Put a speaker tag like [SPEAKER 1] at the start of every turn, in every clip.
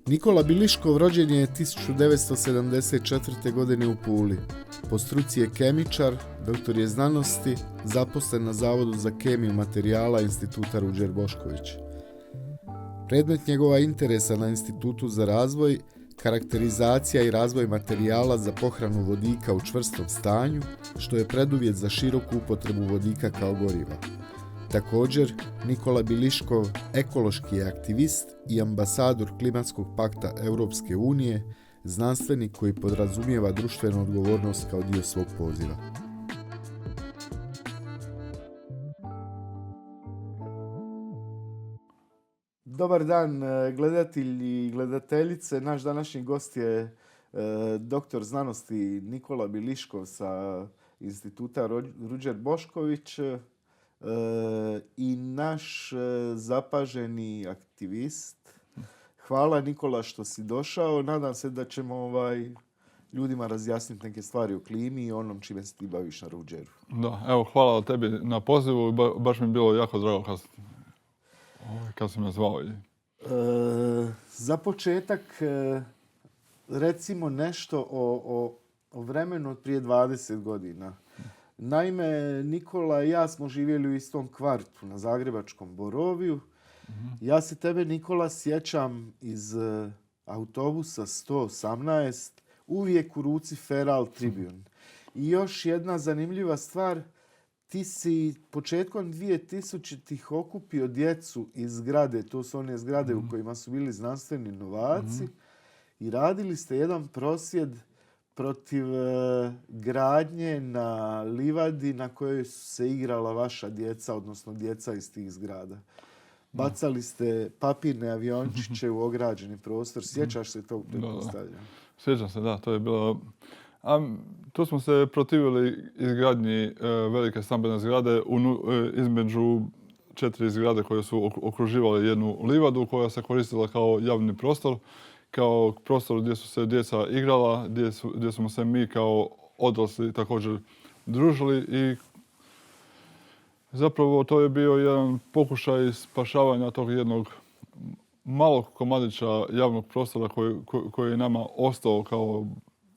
[SPEAKER 1] Nikola Biliškov rođen je 1974. godine u Puli. Po struci je kemičar, doktor je znanosti, zaposlen na Zavodu za kemiju materijala Instituta Ruđer Bošković. Predmet njegova interesa na Institutu za razvoj, karakterizacija i razvoj materijala za pohranu vodika u čvrstom stanju, što je preduvjet za široku upotrebu vodika kao goriva. Također, Nikola Biliškov ekološki je aktivist i ambasador Klimatskog pakta Europske unije, znanstvenik koji podrazumijeva društvenu odgovornost kao dio svog poziva. Dobar dan, gledatelji i gledateljice. Naš današnji gost je doktor znanosti Nikola Biliškov sa Instituta Ruđer Bošković i naš zapaženi aktivist. Hvala Nikola što si došao. Nadam se da ćemo ljudima razjasniti neke stvari o klimi i onom čime se ti baviš na Ruđeru.
[SPEAKER 2] Da, evo hvala tebi na pozivu. Baš mi je bilo jako drago kad si me zvao.
[SPEAKER 1] Za početak recimo nešto o vremenu od prije 20 godina. Naime, Nikola i ja smo živjeli u istom kvartu na zagrebačkom Boroviju. Ja se tebe, Nikola, sjećam iz autobusa 118, uvijek u ruci Feral Tribune. I još jedna zanimljiva stvar, ti si početkom 2000-ih okupio djecu iz zgrade, to su one zgrade u kojima su bili znanstveni novaci, i radili ste jedan prosvjed protiv gradnje na livadi na kojoj su se igrala vaša djeca, odnosno djeca iz tih zgrada. Bacali ste papirne aviončiće u ograđeni prostor. Sjećaš se tog pretpostavljanja?
[SPEAKER 2] Sjećam se, da. To je bilo... Tu smo se protivili izgradnji velike stambene zgrade između 4 zgrade koje su okruživale jednu livadu koja se koristila kao javni prostor, kao prostor gdje su se djeca igrala, gdje smo se mi kao odrasli također družili i zapravo to je bio jedan pokušaj spašavanja tog jednog malog komadića javnog prostora koji je nama ostao kao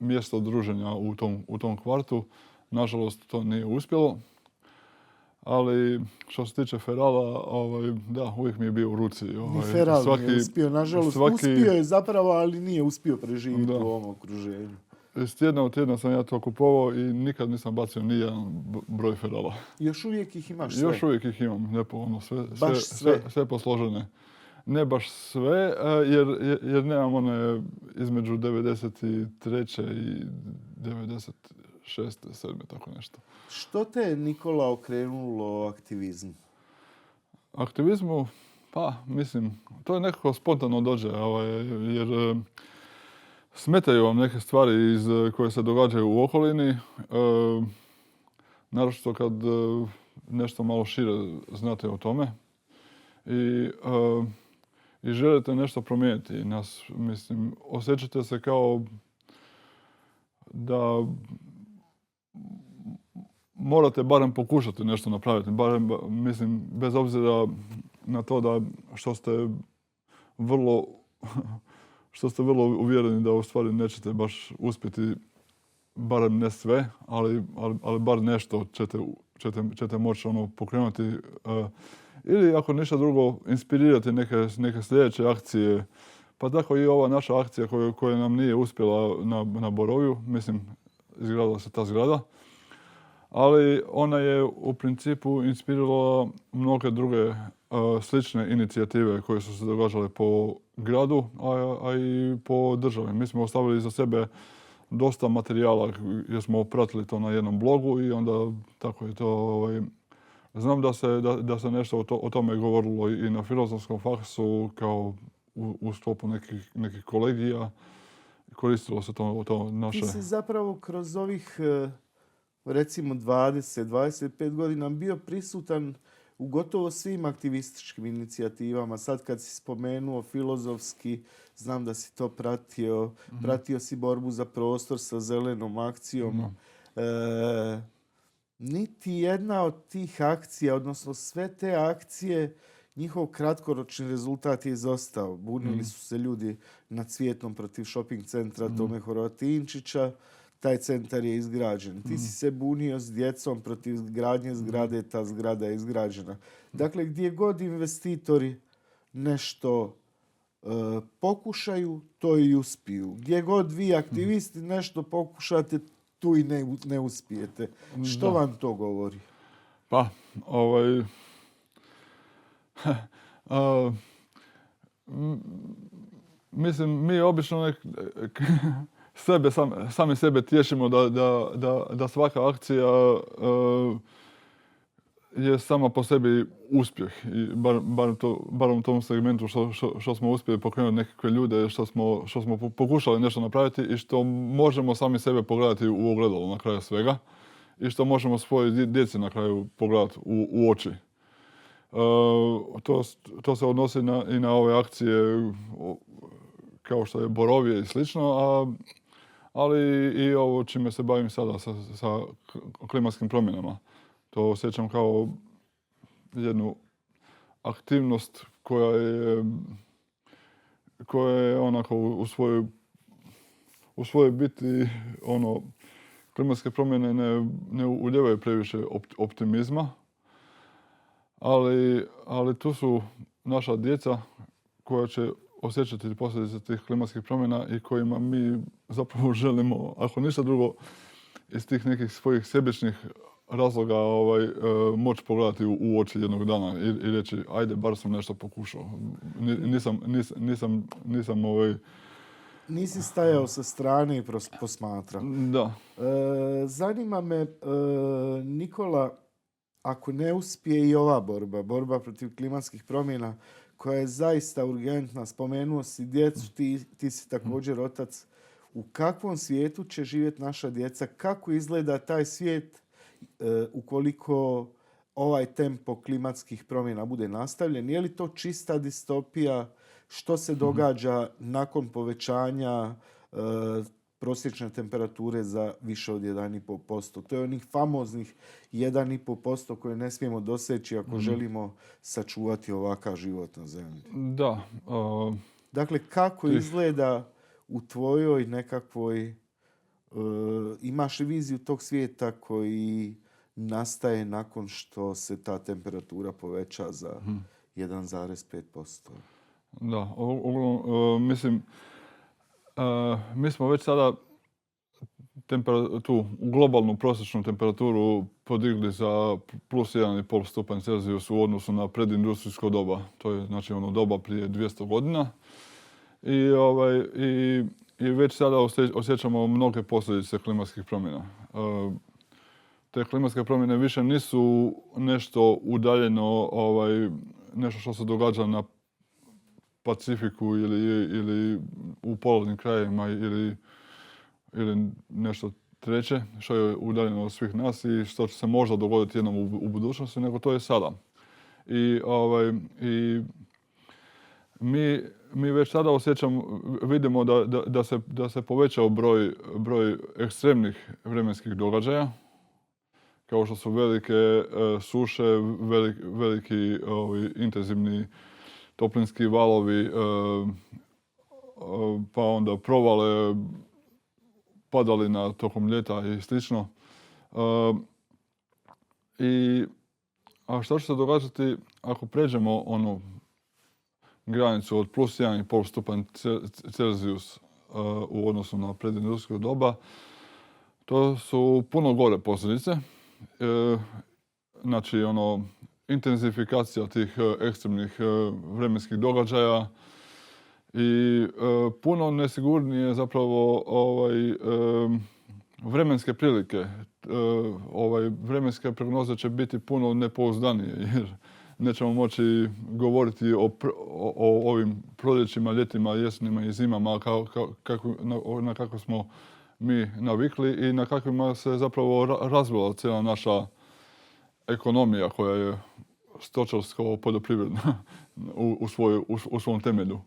[SPEAKER 2] mjesto druženja u tom kvartu. Nažalost, to nije uspjelo. Ali što se tiče Ferala, da, uvijek mi je bio u ruci.
[SPEAKER 1] Ni Feral nije uspio, nažalost. Uspio je zapravo, ali nije uspio preživjeti u ovom okruženju.
[SPEAKER 2] Iz tjedna u tjedna sam ja to kupovao i nikad nisam bacio nijedan broj Ferala.
[SPEAKER 1] Još uvijek ih imaš sve?
[SPEAKER 2] Još uvijek ih imam, sve posložene. Ne baš sve, jer nemam one između 93. i 96. 7. tako nešto.
[SPEAKER 1] Što te je, Nikola, okrenulo aktivizmu?
[SPEAKER 2] Aktivizmu? Pa, mislim, to je nekako spontano dođe, jer smetaju vam neke stvari koje se događaju u okolini. Naročito kad nešto malo šire znate o tome. I želite nešto promijeniti. Mislim, osjećate se kao da morate barem pokušati nešto napraviti. Barem, mislim, bez obzira na to da što ste vrlo uvjereni da u stvari nećete baš uspjeti, barem ne sve, ali bar nešto ćete moći pokrenuti. Ili ako ništa drugo, inspirirati neke sljedeće akcije. Pa tako i ova naša akcija koja nam nije uspjela na Borovju, mislim, izgradila se ta zgrada. Ali ona je u principu inspirirala mnoge druge slične inicijative koje su se događale po gradu, a i po državi. Mi smo ostavili za sebe dosta materijala jer smo pratili to na jednom blogu i onda tako je to... Znam da se nešto o tome govorilo i na Filozofskom faksu kao u sklopu nekih kolegija. Koristilo se to naše...
[SPEAKER 1] Ti si zapravo kroz ovih recimo 20-25 godina bio prisutan u gotovo svim aktivističkim inicijativama. Sad kad si spomenuo filozofski, znam da si to pratio. Pratio si borbu za prostor sa zelenom akcijom. Niti jedna od tih akcija, odnosno sve te akcije njihov kratkoročni rezultat je izostao. Bunili su se ljudi na Cvjetnom protiv shopping centra Tome Horvatinčića. Taj centar je izgrađen. Ti si se bunio s djecom protiv gradnje zgrade, ta zgrada je izgrađena. Dakle, gdje god investitori nešto pokušaju, to i uspiju. Gdje god vi aktivisti nešto pokušate, tu i ne uspijete. Što vam to govori?
[SPEAKER 2] Pa, mislim, mi obično sami sebe tješimo da svaka akcija je sama po sebi uspjeh. I bar u tom segmentu što smo uspjeli pokrenuti nekakve ljude, što smo pokušali nešto napraviti i što možemo sami sebe pogledati u ogledalo na kraju svega i što možemo svoje djeci na kraju pogledati u oči. To se odnosi i na ove akcije kao što je Borovje i slično, ali i ovo čime se bavim sada sa klimatskim promjenama. To osjećam kao jednu aktivnost koja je onako u svojoj biti klimatske promjene ne ulijevaju previše optimizma, ali tu su naša djeca koja će osjećati posljedice tih klimatskih promjena i kojima mi zapravo želimo, ako ništa drugo, iz tih nekih svojih sebičnih razloga moći pogledati u oči jednog dana i reći ajde, bar sam nešto pokušao. Nisam
[SPEAKER 1] Nisi stajao sa strane i posmatrao.
[SPEAKER 2] Da.
[SPEAKER 1] Zanima me, Nikola, ako ne uspije i ova borba protiv klimatskih promjena, koja je zaista urgentna, spomenuo si djecu, ti si također otac, u kakvom svijetu će živjeti naša djeca, kako izgleda taj svijet ukoliko ovaj tempo klimatskih promjena bude nastavljen? Je li to čista distopija? Što se događa nakon povećanja prosječne temperature za više od 1,5%? To je onih famoznih 1,5% koje ne smijemo doseći ako želimo sačuvati ovakav život na zemlji.
[SPEAKER 2] Da.
[SPEAKER 1] Dakle, kako izgleda u tvojoj nekakvoj... imaš li viziju tog svijeta koji nastaje nakon što se ta temperatura poveća za 1,5%?
[SPEAKER 2] Da, mislim, mi smo već sada tu globalnu prosječnu temperaturu podigli za plus 1,5 stupanj Celzijus u odnosu na predindustrijsko doba. To je znači doba prije 200 godina. I već sada osjećamo mnoge posljedice klimatskih promjena. Te klimatske promjene više nisu nešto udaljeno, nešto što se događa na Pacifiku ili u polarnim krajevima ili nešto treće što je udaljeno od svih nas i što će se možda dogoditi jednom u budućnosti, nego to je sada. I mi već sada vidimo da se povećao broj ekstremnih vremenskih događaja, kao što su velike suše, veliki intenzivni toplinski valovi, pa onda provale, padalina tokom ljeta i slično. A što će se događati ako pređemo granicu od plus 1,5 stupanj Celzijus u odnosu na predindustrijsko doba? To su puno gore posljedice. Znači, intenzifikacija tih ekstremnih vremenskih događaja i puno nesigurnije zapravo vremenske prilike. Vremenske prognoze će biti puno nepouzdanije jer nećemo moći govoriti o ovim proljećima, ljetima, jesenima i zimama na kako smo mi navikli i na kakvima se zapravo razvila cijela naša ekonomija koja je stočarsko-poljoprivredna u svom temelju.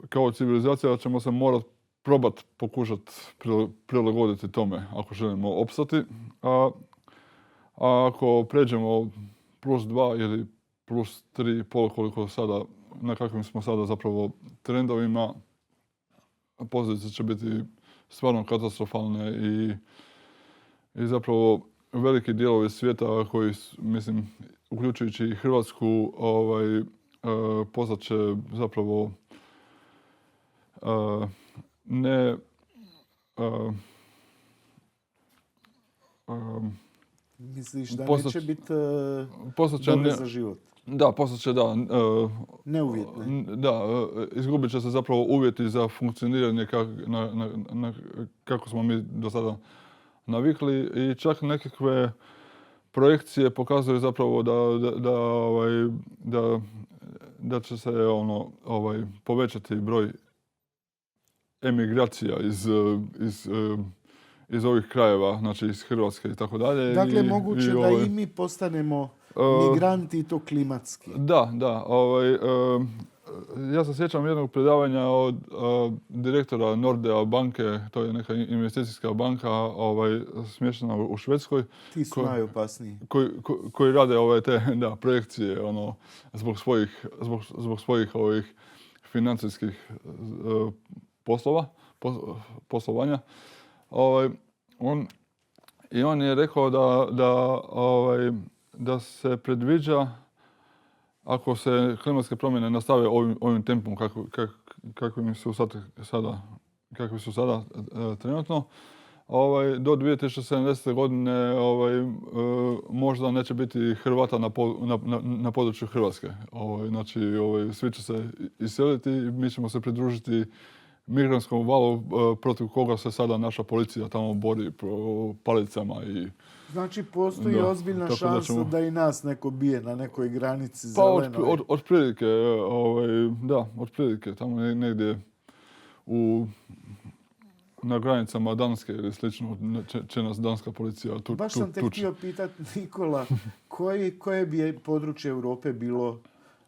[SPEAKER 2] Kao civilizacija ćemo se morati pokušat prilagoditi tome ako želimo opstati. A ako pređemo +2 ili +3,5 koliko sada, na kakvim smo sada zapravo trendovima, posljedice će biti stvarno katastrofalne i zapravo veliki dijelovi svijeta koji, mislim, uključujući i Hrvatsku, postat će zapravo ne
[SPEAKER 1] Misliš da
[SPEAKER 2] postat-
[SPEAKER 1] neće biti
[SPEAKER 2] postat će
[SPEAKER 1] dobre
[SPEAKER 2] ne-
[SPEAKER 1] za život?
[SPEAKER 2] Da, postat će
[SPEAKER 1] Neuvjetne.
[SPEAKER 2] da, izgubit će se zapravo uvjeti za funkcioniranje kako smo mi do sada navikli i čak nekakve projekcije pokazuju zapravo da će se povećati broj emigracija iz ovih krajeva, znači iz Hrvatske i tako dalje.
[SPEAKER 1] Dakle, moguće da i mi postanemo migranti i to klimatski.
[SPEAKER 2] Da. Ja se sjećam jednog predavanja od direktora Nordea banke, to je neka investicijska banka smještena u Švedskoj.
[SPEAKER 1] Ti su najopasniji.
[SPEAKER 2] Koji rade te projekcije zbog svojih ovih financijskih poslovanja. On je rekao da se predviđa, ako se klimatske promjene nastave ovim tempom kakvi su sada trenutno, do 2070. godine možda neće biti Hrvata na području Hrvatske. Znači, svi će se iseliti i mi ćemo se pridružiti migrantskom valu protiv koga se sada naša policija tamo bori palicama i...
[SPEAKER 1] Znači, postoji ozbiljna šansa da i nas neko bije na nekoj granici
[SPEAKER 2] zelenoj. Pa otprilike, otprilike, tamo negdje na granicama Danske ili slično će nas danska policija tući.
[SPEAKER 1] Baš sam te htio pitati, Nikola, koje bi područje Europe bilo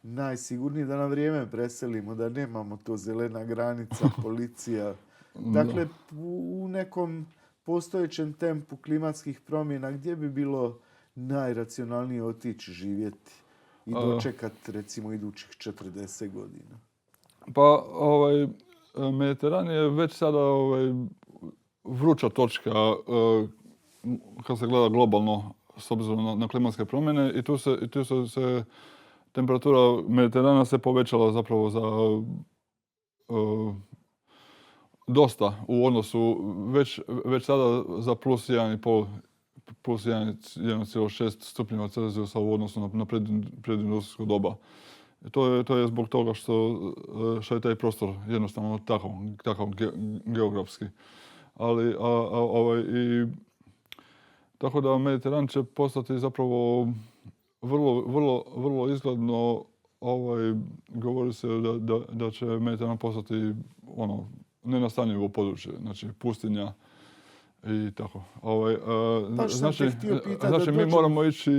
[SPEAKER 1] najsigurnije da na vrijeme preselimo, da nemamo to zelena granica, policija. Dakle, u nekom postojećem tempu klimatskih promjena, gdje bi bilo najracionalnije otići živjeti i dočekati, recimo, idućih 40 godina?
[SPEAKER 2] Pa, Mediteran je već sada vruća točka kad se gleda globalno s obzirom na klimatske promjene i tu se temperatura Mediterana se povećala zapravo za dosta u odnosu već sada za +1,5, +1,6 stupnjeva Celzijusa u odnosu na predindustrijsko doba. To je zbog toga što je taj prostor jednostavno takav geografski. Ali tako da Mediteran će postati zapravo vrlo izgledno, govori se da će Mediteran postati nenastanjivo područje, znači pustinja i tako. Znači mi moramo ići,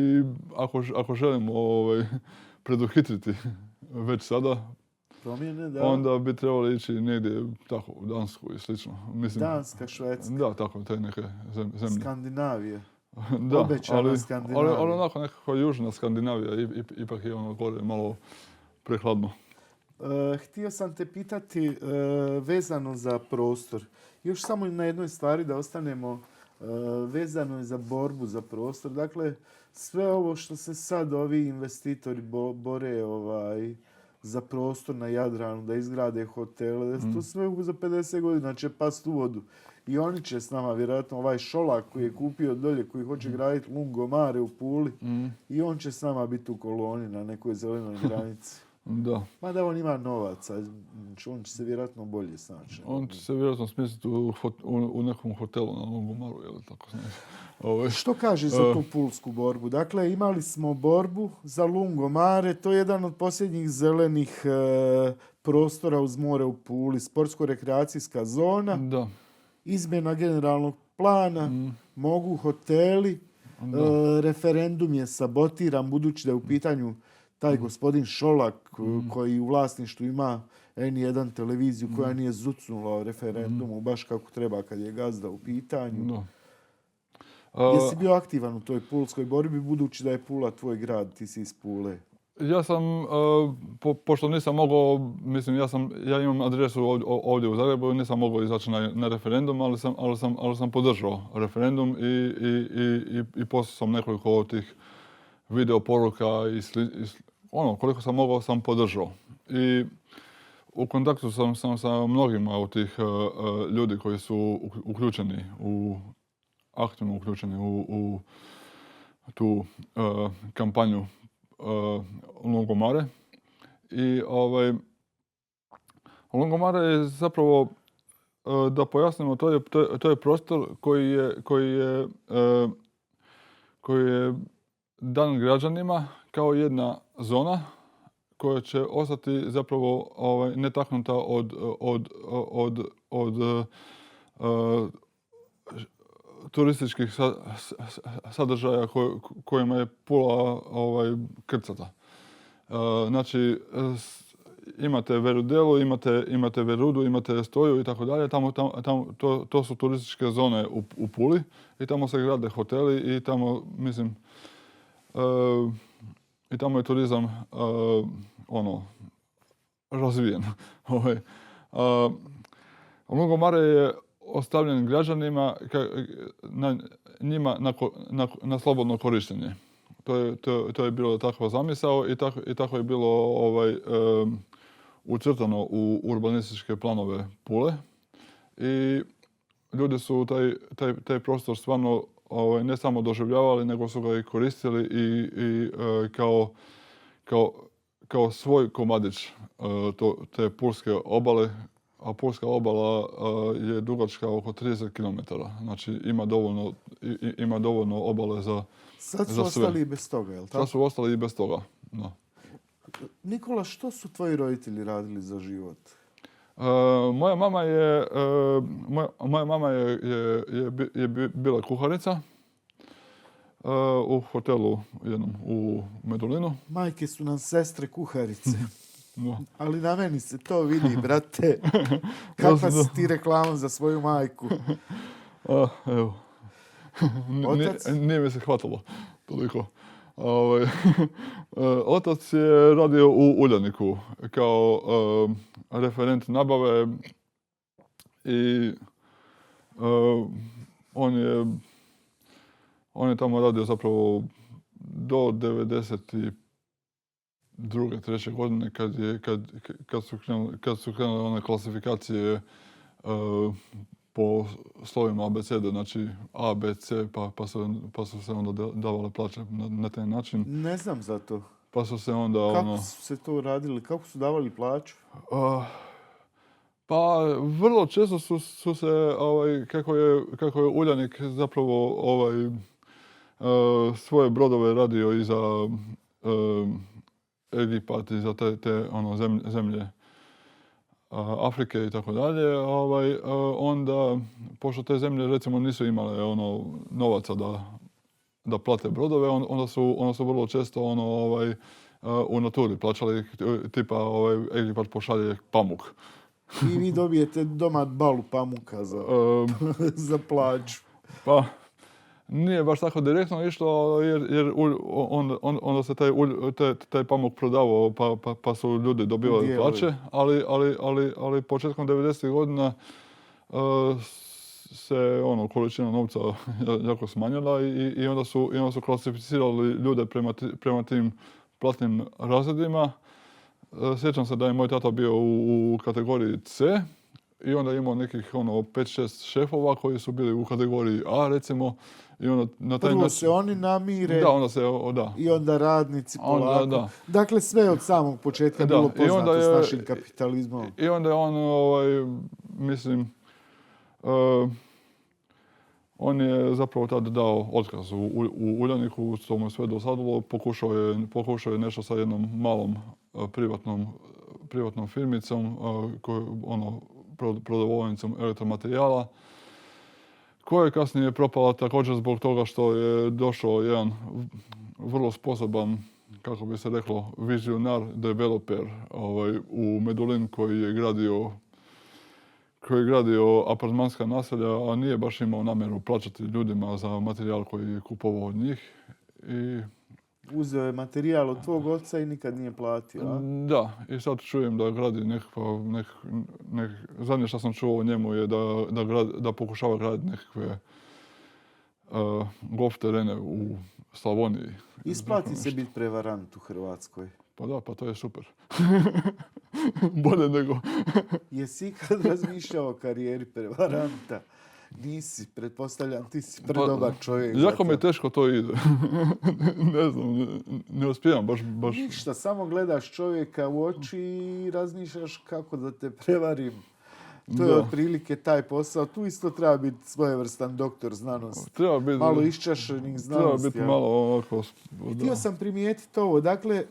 [SPEAKER 2] ako želimo preduhitriti već sada,
[SPEAKER 1] promjene, da.
[SPEAKER 2] Onda bi trebali ići negdje tako u Dansku i slično. Mislim,
[SPEAKER 1] Danska, Švedska.
[SPEAKER 2] Da, tako, te neke zemlje.
[SPEAKER 1] Skandinavija.
[SPEAKER 2] Da,
[SPEAKER 1] obećana Skandinavija.
[SPEAKER 2] Ali onako nekako južna Skandinavija, ipak je ono gore malo prehladno.
[SPEAKER 1] Htio sam te pitati vezano za prostor. Još samo na jednoj stvari da ostanemo, vezano je za borbu za prostor. Dakle, sve ovo što se sad ovi investitori bore za prostor na Jadranu, da izgrade hotele, to sve za 50 godina će past u vodu. I oni će s nama, vjerojatno ovaj Šolak koji je kupio dolje, koji hoće graditi lungomare u Puli, i on će s nama biti u koloni na nekoj zelenoj granici.
[SPEAKER 2] Da.
[SPEAKER 1] Mada on ima novaca, on će se vjerojatno bolje snaći.
[SPEAKER 2] On će se vjerojatno smjestiti u nekom hotelu na Lungomaru, je li tako znači?
[SPEAKER 1] Što kaže za tu pulsku borbu? Dakle, imali smo borbu za lungomare, to je jedan od posljednjih zelenih prostora uz more u Puli, sportsko-rekreacijska zona,
[SPEAKER 2] da.
[SPEAKER 1] Izmjena generalnog plana, mogu hoteli, referendum je sabotiran budući da je u pitanju taj gospodin Šolak koji u vlasništvu ima N1 televiziju koja nije zucnula o referendumu baš kako treba kad je gazda u pitanju.
[SPEAKER 2] Da.
[SPEAKER 1] Jesi bio aktivan u toj pulskoj borbi, budući da je Pula tvoj grad, ti si iz Pule?
[SPEAKER 2] Ja sam, pošto nisam mogao, mislim, ja imam adresu ovdje u Zagrebu, nisam mogao izaći na referendum, ali sam podržao referendum i poslao sam nekoliko od tih video poruka i koliko sam mogao sam podržao. I u kontaktu sam sa mnogima od tih ljudi koji su uključeni aktivno uključeni u tu kampanju Lungomare. I Lungomare je zapravo, da pojasnimo, to je prostor koji je dan građanima kao jedna zona koja će ostati zapravo netaknuta od turističkih sadržaja kojima je Pula krcata. Znači, imate Verudelu, imate Verudu, imate Stoju i tako dalje. To su turističke zone u Puli i tamo se grade hoteli i tamo, mislim, i tamo je turizam razvijen. Lungomare je ostavljen građanima njima na slobodno korištenje. To je bilo takva zamisao i tako je bilo ucrtano u urbanističke planove Pule. I ljudi su taj prostor stvarno ne samo doživljavali, nego su ga i koristili i kao svoj komadić te pulske obale. A pulska obala je dugačka oko 30 km. Znači ima dovoljno obale za sve.
[SPEAKER 1] Sad su ostali i bez toga, je li tako?
[SPEAKER 2] Sad su ostali i bez toga, da.
[SPEAKER 1] Nikola, što su tvoji roditelji radili za život?
[SPEAKER 2] Moja mama je bila kuharica u hotelu jednom u Medulinu.
[SPEAKER 1] Majke su nam sestre kuharice.
[SPEAKER 2] No.
[SPEAKER 1] Ali na meni se to vidi, brate. Kakva si ti reklama za svoju majku?
[SPEAKER 2] Evo.
[SPEAKER 1] Otac?
[SPEAKER 2] Nije mi se hvatalo toliko. Otac je radio u Uljaniku kao referent nabave i on je tamo radio zapravo do 92. 3. godine kad su krenule one klasifikacije po slovima abecede, znači A, B, C, pa su se onda davale plaće na taj način.
[SPEAKER 1] Ne znam za to.
[SPEAKER 2] Pa su se onda
[SPEAKER 1] Kako su se to radili? Kako su davali plaću?
[SPEAKER 2] Pa vrlo često su se, kako je Uljanik zapravo svoje brodove radio i za Egipat i za te zemlje Afrike i tako dalje, onda, pošto te zemlje recimo nisu imale novaca da plate brodove, onda su vrlo često u naturi plaćali, tipa Egipat pošalje pamuk.
[SPEAKER 1] I vi dobijete doma balu pamuka za plaću.
[SPEAKER 2] Pa, nije baš tako direktno išlo, jer onda se taj pamuk prodavao, pa su ljudi dobivali plaće, ali početkom 90. godina se količina novca jako smanjila i onda su klasificirali ljude prema tim platnim razredima. Sjećam se da je moj tata bio u kategoriji C i onda imao nekih 5-6 šefova koji su bili u kategoriji A, recimo. I onda na taj
[SPEAKER 1] Prvo se oni namire i onda radnici polako.
[SPEAKER 2] Da.
[SPEAKER 1] Dakle, sve od samog početka je bilo poznato s našim kapitalizmom.
[SPEAKER 2] I onda je on je zapravo tada dao otkaz u Uljaniku, što mu je sve dosadilo. Pokušao je nešto sa jednom malom privatnom firmicom, prodavaonicom elektromaterijala, koja je kasnije propala također zbog toga što je došao jedan vrlo sposoban kako bi se reklo, vizionar, developer u Medulin koji je gradio apartmanska naselja, a nije baš imao namjeru plaćati ljudima za materijal koji je kupovao od njih. I
[SPEAKER 1] Uzeo je materijal od tvog oca i nikad nije platio, a?
[SPEAKER 2] da, i sad čujem da gradi zadnje što sam čuo o njemu je da pokušava graditi nekakve golf terene u Slavoniji.
[SPEAKER 1] Isplati se biti prevarant u Hrvatskoj.
[SPEAKER 2] Pa da, pa to je super. Bolje nego...
[SPEAKER 1] Jesi ikad razmišljao o karijeri prevaranta? Nisi, pretpostavljam, ti si predobar čovjek.
[SPEAKER 2] Jako mi teško to ide. Ne znam, ne uspijem baš...
[SPEAKER 1] Ništa, samo gledaš čovjeka u oči i razmišljaš kako da te prevarim. To je otprilike taj posao. Tu isto treba biti svojevrstan doktor znanosti.
[SPEAKER 2] Treba biti...
[SPEAKER 1] Malo iščašenih znanosti.
[SPEAKER 2] Treba biti malo ovako...
[SPEAKER 1] Htio sam primijetiti ovo. Dakle,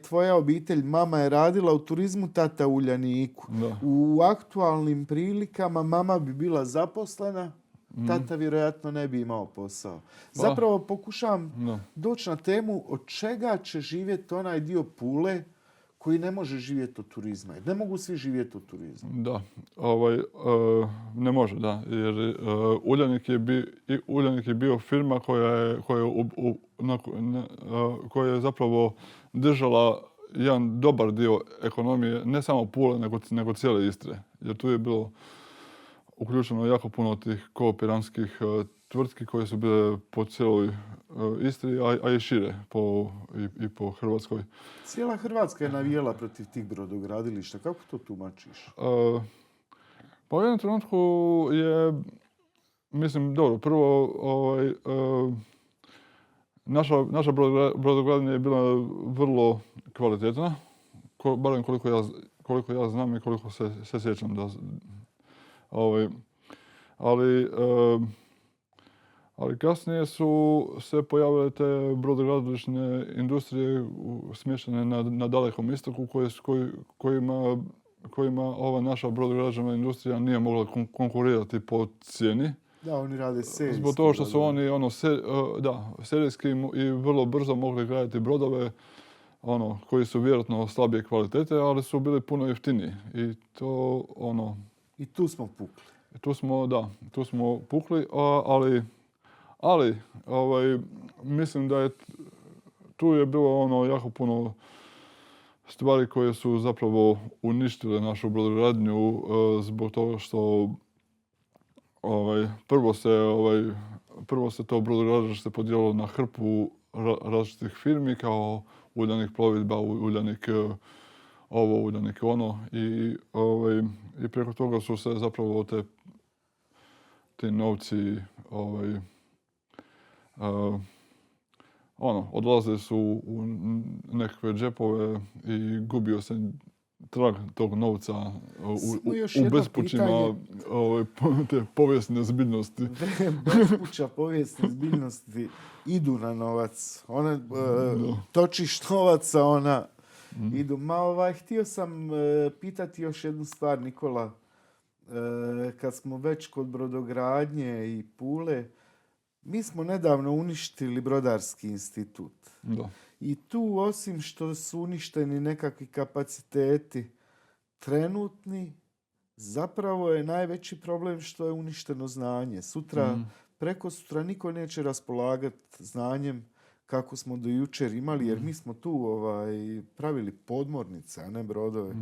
[SPEAKER 1] tvoja obitelj, mama je radila u turizmu, tata u Uljaniku.
[SPEAKER 2] Da.
[SPEAKER 1] U aktualnim prilikama mama bi bila zaposlena, tata vjerojatno ne bi imao posao. Zapravo pokušavam doći na temu od čega će živjeti onaj dio Pule koji ne može živjeti od turizma. Ne mogu svi živjeti od turizma. Da,
[SPEAKER 2] ne može, da. Jer Uljanik je bio firma koja je zapravo držala jedan dobar dio ekonomije, ne samo Pule, nego cijele Istre. Jer tu je bilo uključeno jako puno tih kooperantskih tvrtki koje su bile po cijeloj Istri, a i šire i po Hrvatskoj.
[SPEAKER 1] Cijela Hrvatska je navijela protiv tih brodogradilišta. Kako to tumačiš?
[SPEAKER 2] Pa u jednom trenutku je, mislim, dobro, prvo naša brodogradnja je bila vrlo kvalitetna, barem koliko ja znam i koliko se sjećam. Ali kasnije su se pojavile te brodogradilišne industrije smještene na Dalekom istoku kojima ova naša brodograđevna industrija nije mogla konkurirati po cijeni.
[SPEAKER 1] Da, oni rade serijski.
[SPEAKER 2] Zbog toga što su oni serijski i vrlo brzo mogli graditi brodove koji su vjerojatno slabije kvalitete, ali su bili puno jeftiniji. I to
[SPEAKER 1] I tu smo pukli.
[SPEAKER 2] Tu smo pukli, ali mislim da je tu je bilo jako puno stvari koje su zapravo uništile našu brodogradnju zbog toga što prvo se to brodogradilište podijelilo na hrpu različitih firmi kao Uljanik plovidba, Uljanik Uljanik ono i preko toga su se zapravo ti novci odlazili su u nekakve džepove i gubio se trag tog novca u bespućima te povijesne zbiljnosti.
[SPEAKER 1] Bespuća povijesne zbiljnosti idu na novac. Točiš novaca, idu. Htio sam pitati još jednu stvar, Nikola. Kad smo već kod brodogradnje i Pule, mi smo nedavno uništili Brodarski institut.
[SPEAKER 2] Da.
[SPEAKER 1] I tu, osim što su uništeni nekakvi kapaciteti trenutni, zapravo je najveći problem što je uništeno znanje. Preko sutra niko neće raspolagati znanjem kako smo do jučer imali, jer mi smo tu pravili podmornice, a ne brodove.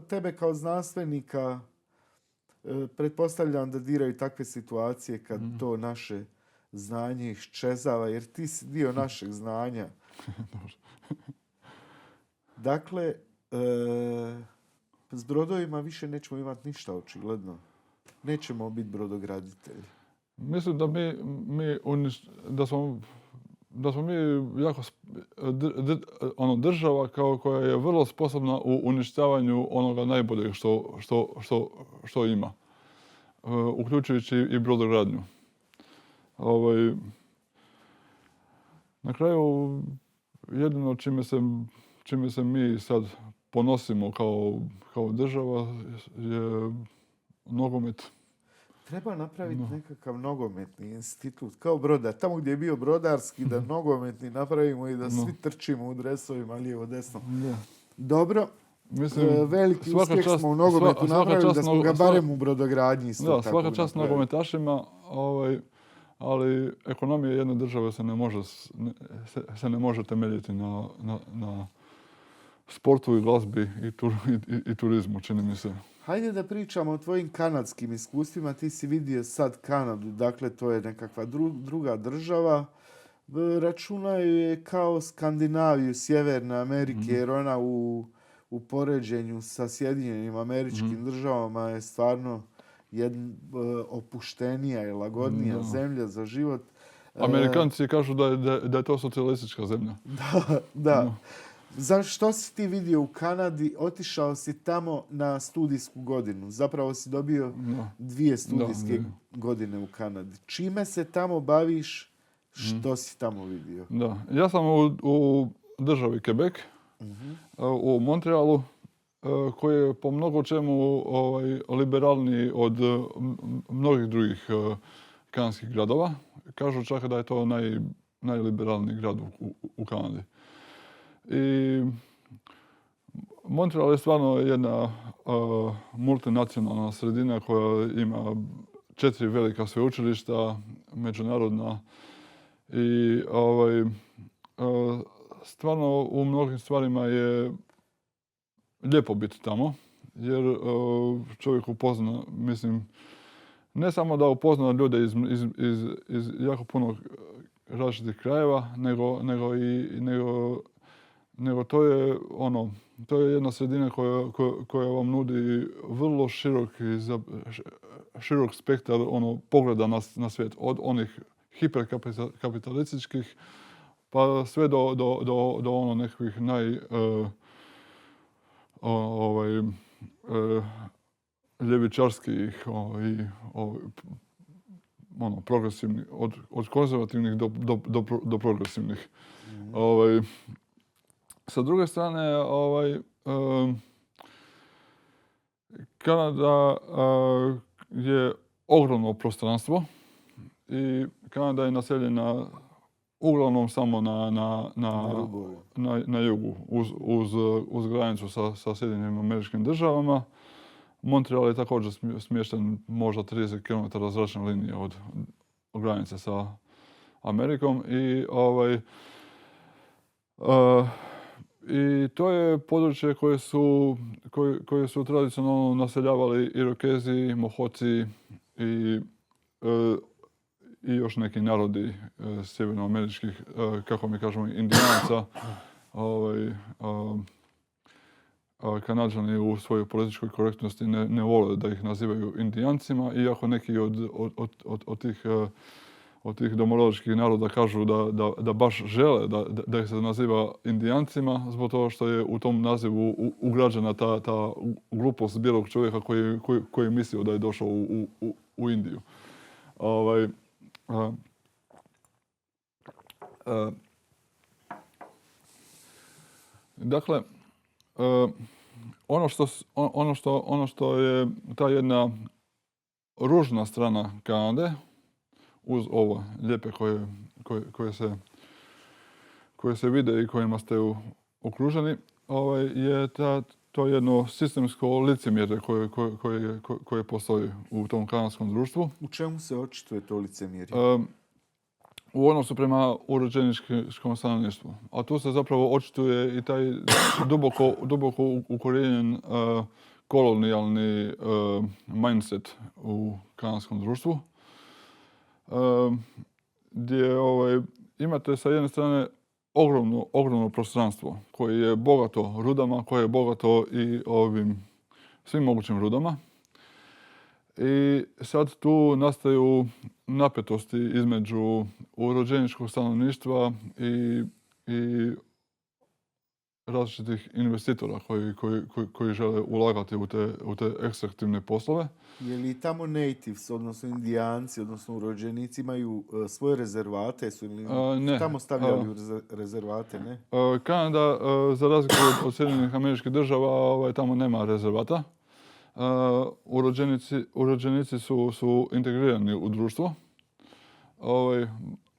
[SPEAKER 1] Tebe kao znanstvenika pretpostavljam da diraju takve situacije kad to naše znanje iščezava, jer ti si dio našeg znanja. Dakle, s brodovima više nećemo imati ništa, očigledno. Nećemo biti brodograditelji.
[SPEAKER 2] Mislim da smo mi jako država koja je vrlo sposobna u uništavanju onoga najboljeg što ima, uključujući i brodogradnju. Na kraju, jedino čime se mi sad ponosimo kao država je nogomet.
[SPEAKER 1] Treba napraviti nekakav nogometni institut, kao Brodar. Tamo gdje je bio brodarski, da nogometni napravimo i da svi trčimo u dresovima lijevo desno. Dobro.
[SPEAKER 2] Mislim,
[SPEAKER 1] veliki uspjeh smo u nogometu napravili, da smo ga barem u brodogradnji isto tako
[SPEAKER 2] svaka čast nogometašima, ali ekonomija jedne države se ne može temeljiti na sportu i glazbi i turizmu, čini mi se.
[SPEAKER 1] Hajde da pričamo o tvojim kanadskim iskustvima. Ti si vidio sad Kanadu, dakle to je nekakva druga država. Računaju je kao Skandinaviju, Sjeverne Amerike, jer ona u poređenju sa Sjedinjenim Američkim državama je stvarno opuštenija i lagodnija zemlja za život.
[SPEAKER 2] Amerikanci kažu da je to socijalistička zemlja.
[SPEAKER 1] Da. Što si ti vidio u Kanadi? Otišao si tamo na studijsku godinu. Zapravo si dobio 2 studijske godine u Kanadi. Čime se tamo baviš? Što si tamo vidio?
[SPEAKER 2] Da. Ja sam u državi Quebec, u Montrealu, koji je po mnogo čemu liberalniji od mnogih drugih kanadskih gradova. Kažu čak da je to najliberalniji grad u Kanadi. I Montreal je stvarno jedna multinacionalna sredina koja ima 4 velika sveučilišta, međunarodna. I stvarno u mnogim stvarima je lijepo biti tamo, jer čovjek upozna, mislim, ne samo da upozna ljude iz jako puno različitih krajeva, nego to je jedna sredina koja vam nudi vrlo širok spektar pogleda na svijet, od onih hiperkapitalističkih pa sve do nekakvih ljevičarskih progresivnih, od konzervativnih do progresivnih. Sa druge strane, Kanada je ogromno prostranstvo i Kanada je naseljena uglavnom samo na jugu, uz granicu sa Sjedinjenim Američkim državama. Montreal je također smješten možda 30 km zračne linije od granice sa Amerikom i to je područje koje su tradicionalno naseljavali Irokezi, Mohoci i još neki narodi sjevernoameričkih, kako mi kažemo, Indijanaca. Kanađani u svojoj političkoj korektnosti ne vole da ih nazivaju Indijancima, iako neki od tih domorodačkih naroda kažu da baš žele da ih se naziva Indijancima, zbog toga što je u tom nazivu ugrađena ta glupost bijelog čovjeka koji je mislio da je došao u Indiju. Dakle, ono što je ta jedna ružna strana Kanade, uz ovo lijepe koje se vide i kojima ste okruženi, je to jedno sistemsko licemjerje koje postoji u tom kanadskom društvu.
[SPEAKER 1] U čemu se očituje to licemjerje?
[SPEAKER 2] U odnosu prema urođeničkom stanovništvu. A tu se zapravo očituje i taj duboko ukorijenjen kolonijalni mindset u kanadskom društvu. Gdje imate sa jedne strane ogromno prostranstvo koje je bogato rudama, koje je bogato i svim mogućim rudama. I sad tu nastaju napetosti između urođeničkog stanovništva i različitih investitora koji žele ulagati u te ekstraktivne poslove.
[SPEAKER 1] Je li tamo natives, odnosno Indijanci, odnosno urođenici imaju svoje rezervate? Su li tamo stavljali rezervate, ne?
[SPEAKER 2] Kanada, za razliku od Sjedinjenih Američkih država, tamo nema rezervata. urođenici su integrirani u društvo,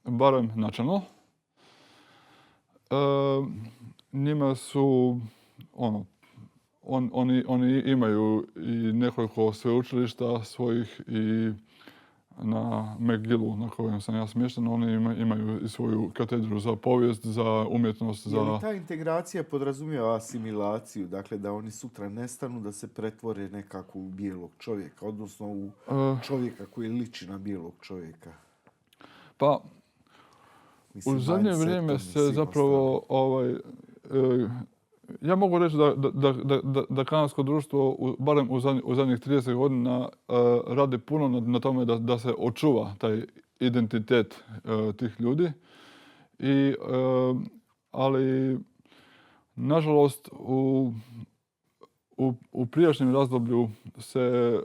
[SPEAKER 2] barem načelno. Njima su, oni imaju i nekoliko sveučilišta svojih i na McGillu na kojem sam ja smješten, oni imaju i svoju katedru za povijest, za umjetnost.
[SPEAKER 1] Je li ta integracija podrazumijeva asimilaciju, dakle da oni sutra nestanu, da se pretvore nekako u bijelog čovjeka, odnosno u čovjeka koji liči na bijelog čovjeka?
[SPEAKER 2] Pa, u zadnje vrijeme se zapravo ja mogu reći da kanadsko društvo, barem u zadnjih 30 godina, radi puno na tome da se očuva taj identitet tih ljudi. Ali, nažalost, u prijašnjem razdoblju se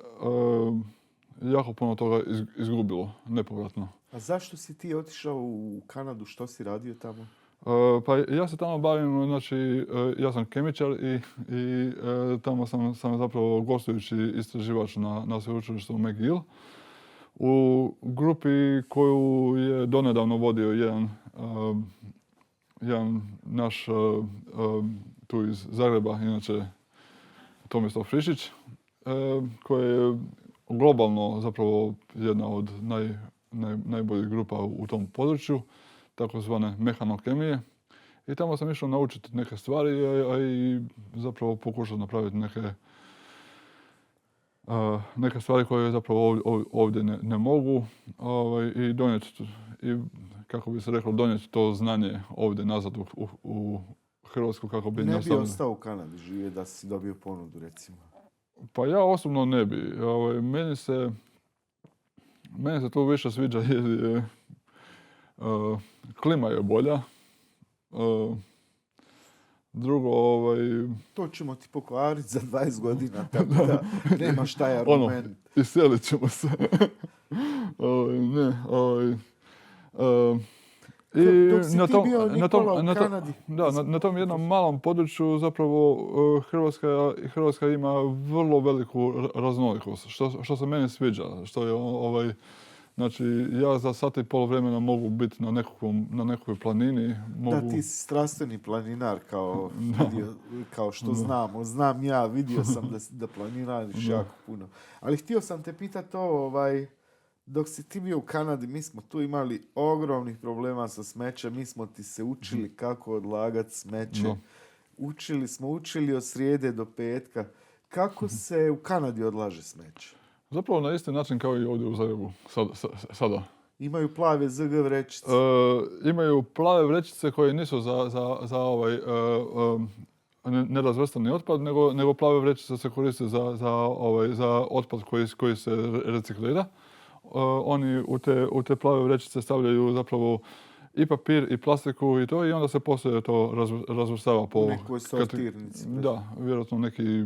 [SPEAKER 2] jako puno toga izgubilo nepovratno.
[SPEAKER 1] A zašto si ti otišao u Kanadu? Što si radio tamo?
[SPEAKER 2] Pa ja se tamo bavim, znači ja sam kemičar i tamo sam zapravo gostujući istraživač na sveučilištu McGill. U grupi koju je donedavno vodio jedan naš tu iz Zagreba, inače Tomislav Frišić, koji je globalno zapravo jedna od najboljih grupa u tom području, takozvane mehanokemije. I tamo sam išao naučiti neke stvari, a i zapravo pokušao napraviti neke stvari koje zapravo ovdje ne mogu i donijeti, kako bi se reklo, donijeti to znanje ovdje nazad u Hrvatsku kako bi...
[SPEAKER 1] Ne bi ostao u Kanadi živjeti da si dobio ponudu, recimo?
[SPEAKER 2] Pa ja osobno ne bi. Meni se to više sviđa jer je klima je bolja. Drugo,
[SPEAKER 1] to ćemo ti pokvariti za 20 godina, tako da nemaš taj argument.
[SPEAKER 2] Iselit ćemo se.
[SPEAKER 1] Dok si ti bio Nikola u Kanadi.
[SPEAKER 2] Na tom jednom malom području zapravo Hrvatska ima vrlo veliku raznolikost, što se meni sviđa. Što je znači, ja za sat i pol vremena mogu biti na nekoj planini.
[SPEAKER 1] Da, ti si strastveni planinar, kao što znamo. Znam ja, vidio sam da planinariš jako puno. Ali htio sam te pitati to, dok si ti bio u Kanadi, mi smo tu imali ogromnih problema sa smećem. Mi smo ti se učili kako odlagati smeće. Učili od srijede do petka. Kako se u Kanadi odlaže smeće?
[SPEAKER 2] Zapravo na isti način kao i ovdje u Zagrebu sada.
[SPEAKER 1] Imaju plave ZG vrećice?
[SPEAKER 2] Imaju plave vrećice koje nisu za nerazvrstani otpad, nego plave vrećice se koriste za otpad koji se reciklira. Oni u te plave vrećice stavljaju zapravo i papir i plastiku i to, i onda se poslije to razvrstava po...
[SPEAKER 1] U nekoj sortirnici.
[SPEAKER 2] Da, vjerojatno neki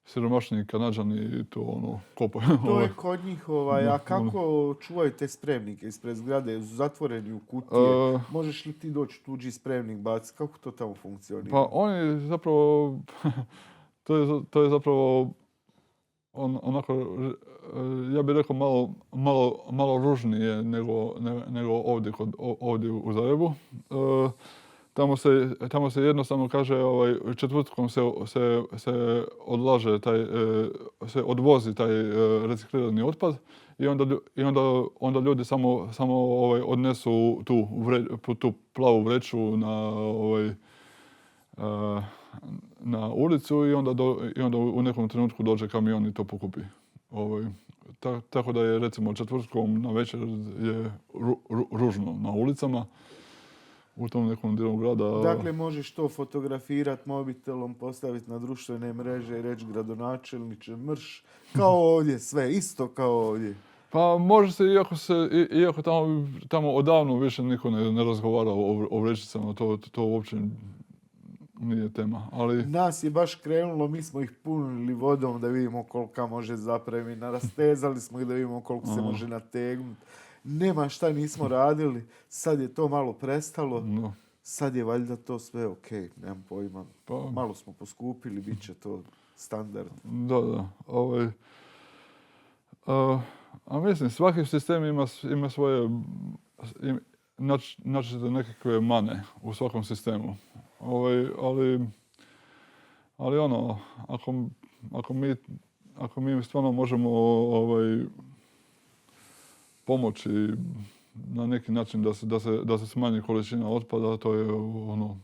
[SPEAKER 2] siromašni Kanađani to kopaju.
[SPEAKER 1] To je kod njih, a kako čuvaju te spremnike ispred zgrade? Zatvoreni u kutije. Možeš li ti doći tuđi spremnik baciti? Kako to tamo funkcionira?
[SPEAKER 2] Pa oni zapravo, to je zapravo onako, ja bih rekao malo ružnije nego ovdje u Zagrebu. Tamo se jednostavno kaže, četvrtkom se odlaže se odvozi taj reciklirani otpad i onda ljudi samo odnesu tu plavu vreću na ulicu i onda u nekom trenutku dođe kamion i to pokupi. Tako da je recimo četvrtkom na večer je ružno na ulicama. U tom nekom dijelu grada.
[SPEAKER 1] Dakle, možeš to fotografirati mobitelom, postaviti na društvene mreže i reći gradonačelniče mrš, kao ovdje, sve isto kao ovdje.
[SPEAKER 2] Pa može se, iako tamo odavno više niko ne razgovara o vrećicama, to uopće nije tema. Ali...
[SPEAKER 1] Nas je baš krenulo, mi smo ih punili vodom da vidimo kolika može zapremiti, rastezali smo ih da vidimo koliko se može nategnuti. Nema šta nismo radili, sad je to malo prestalo, sad je valjda to sve ok, nemam pojma. Malo smo poskupili, bit će to standard.
[SPEAKER 2] Da. A mislim, svaki sistem ima svoje, naćete nekakve mane u svakom sistemu. Ali ono, ako mi stvarno možemo pomoći na neki način da se smanji količina otpada, to je ono,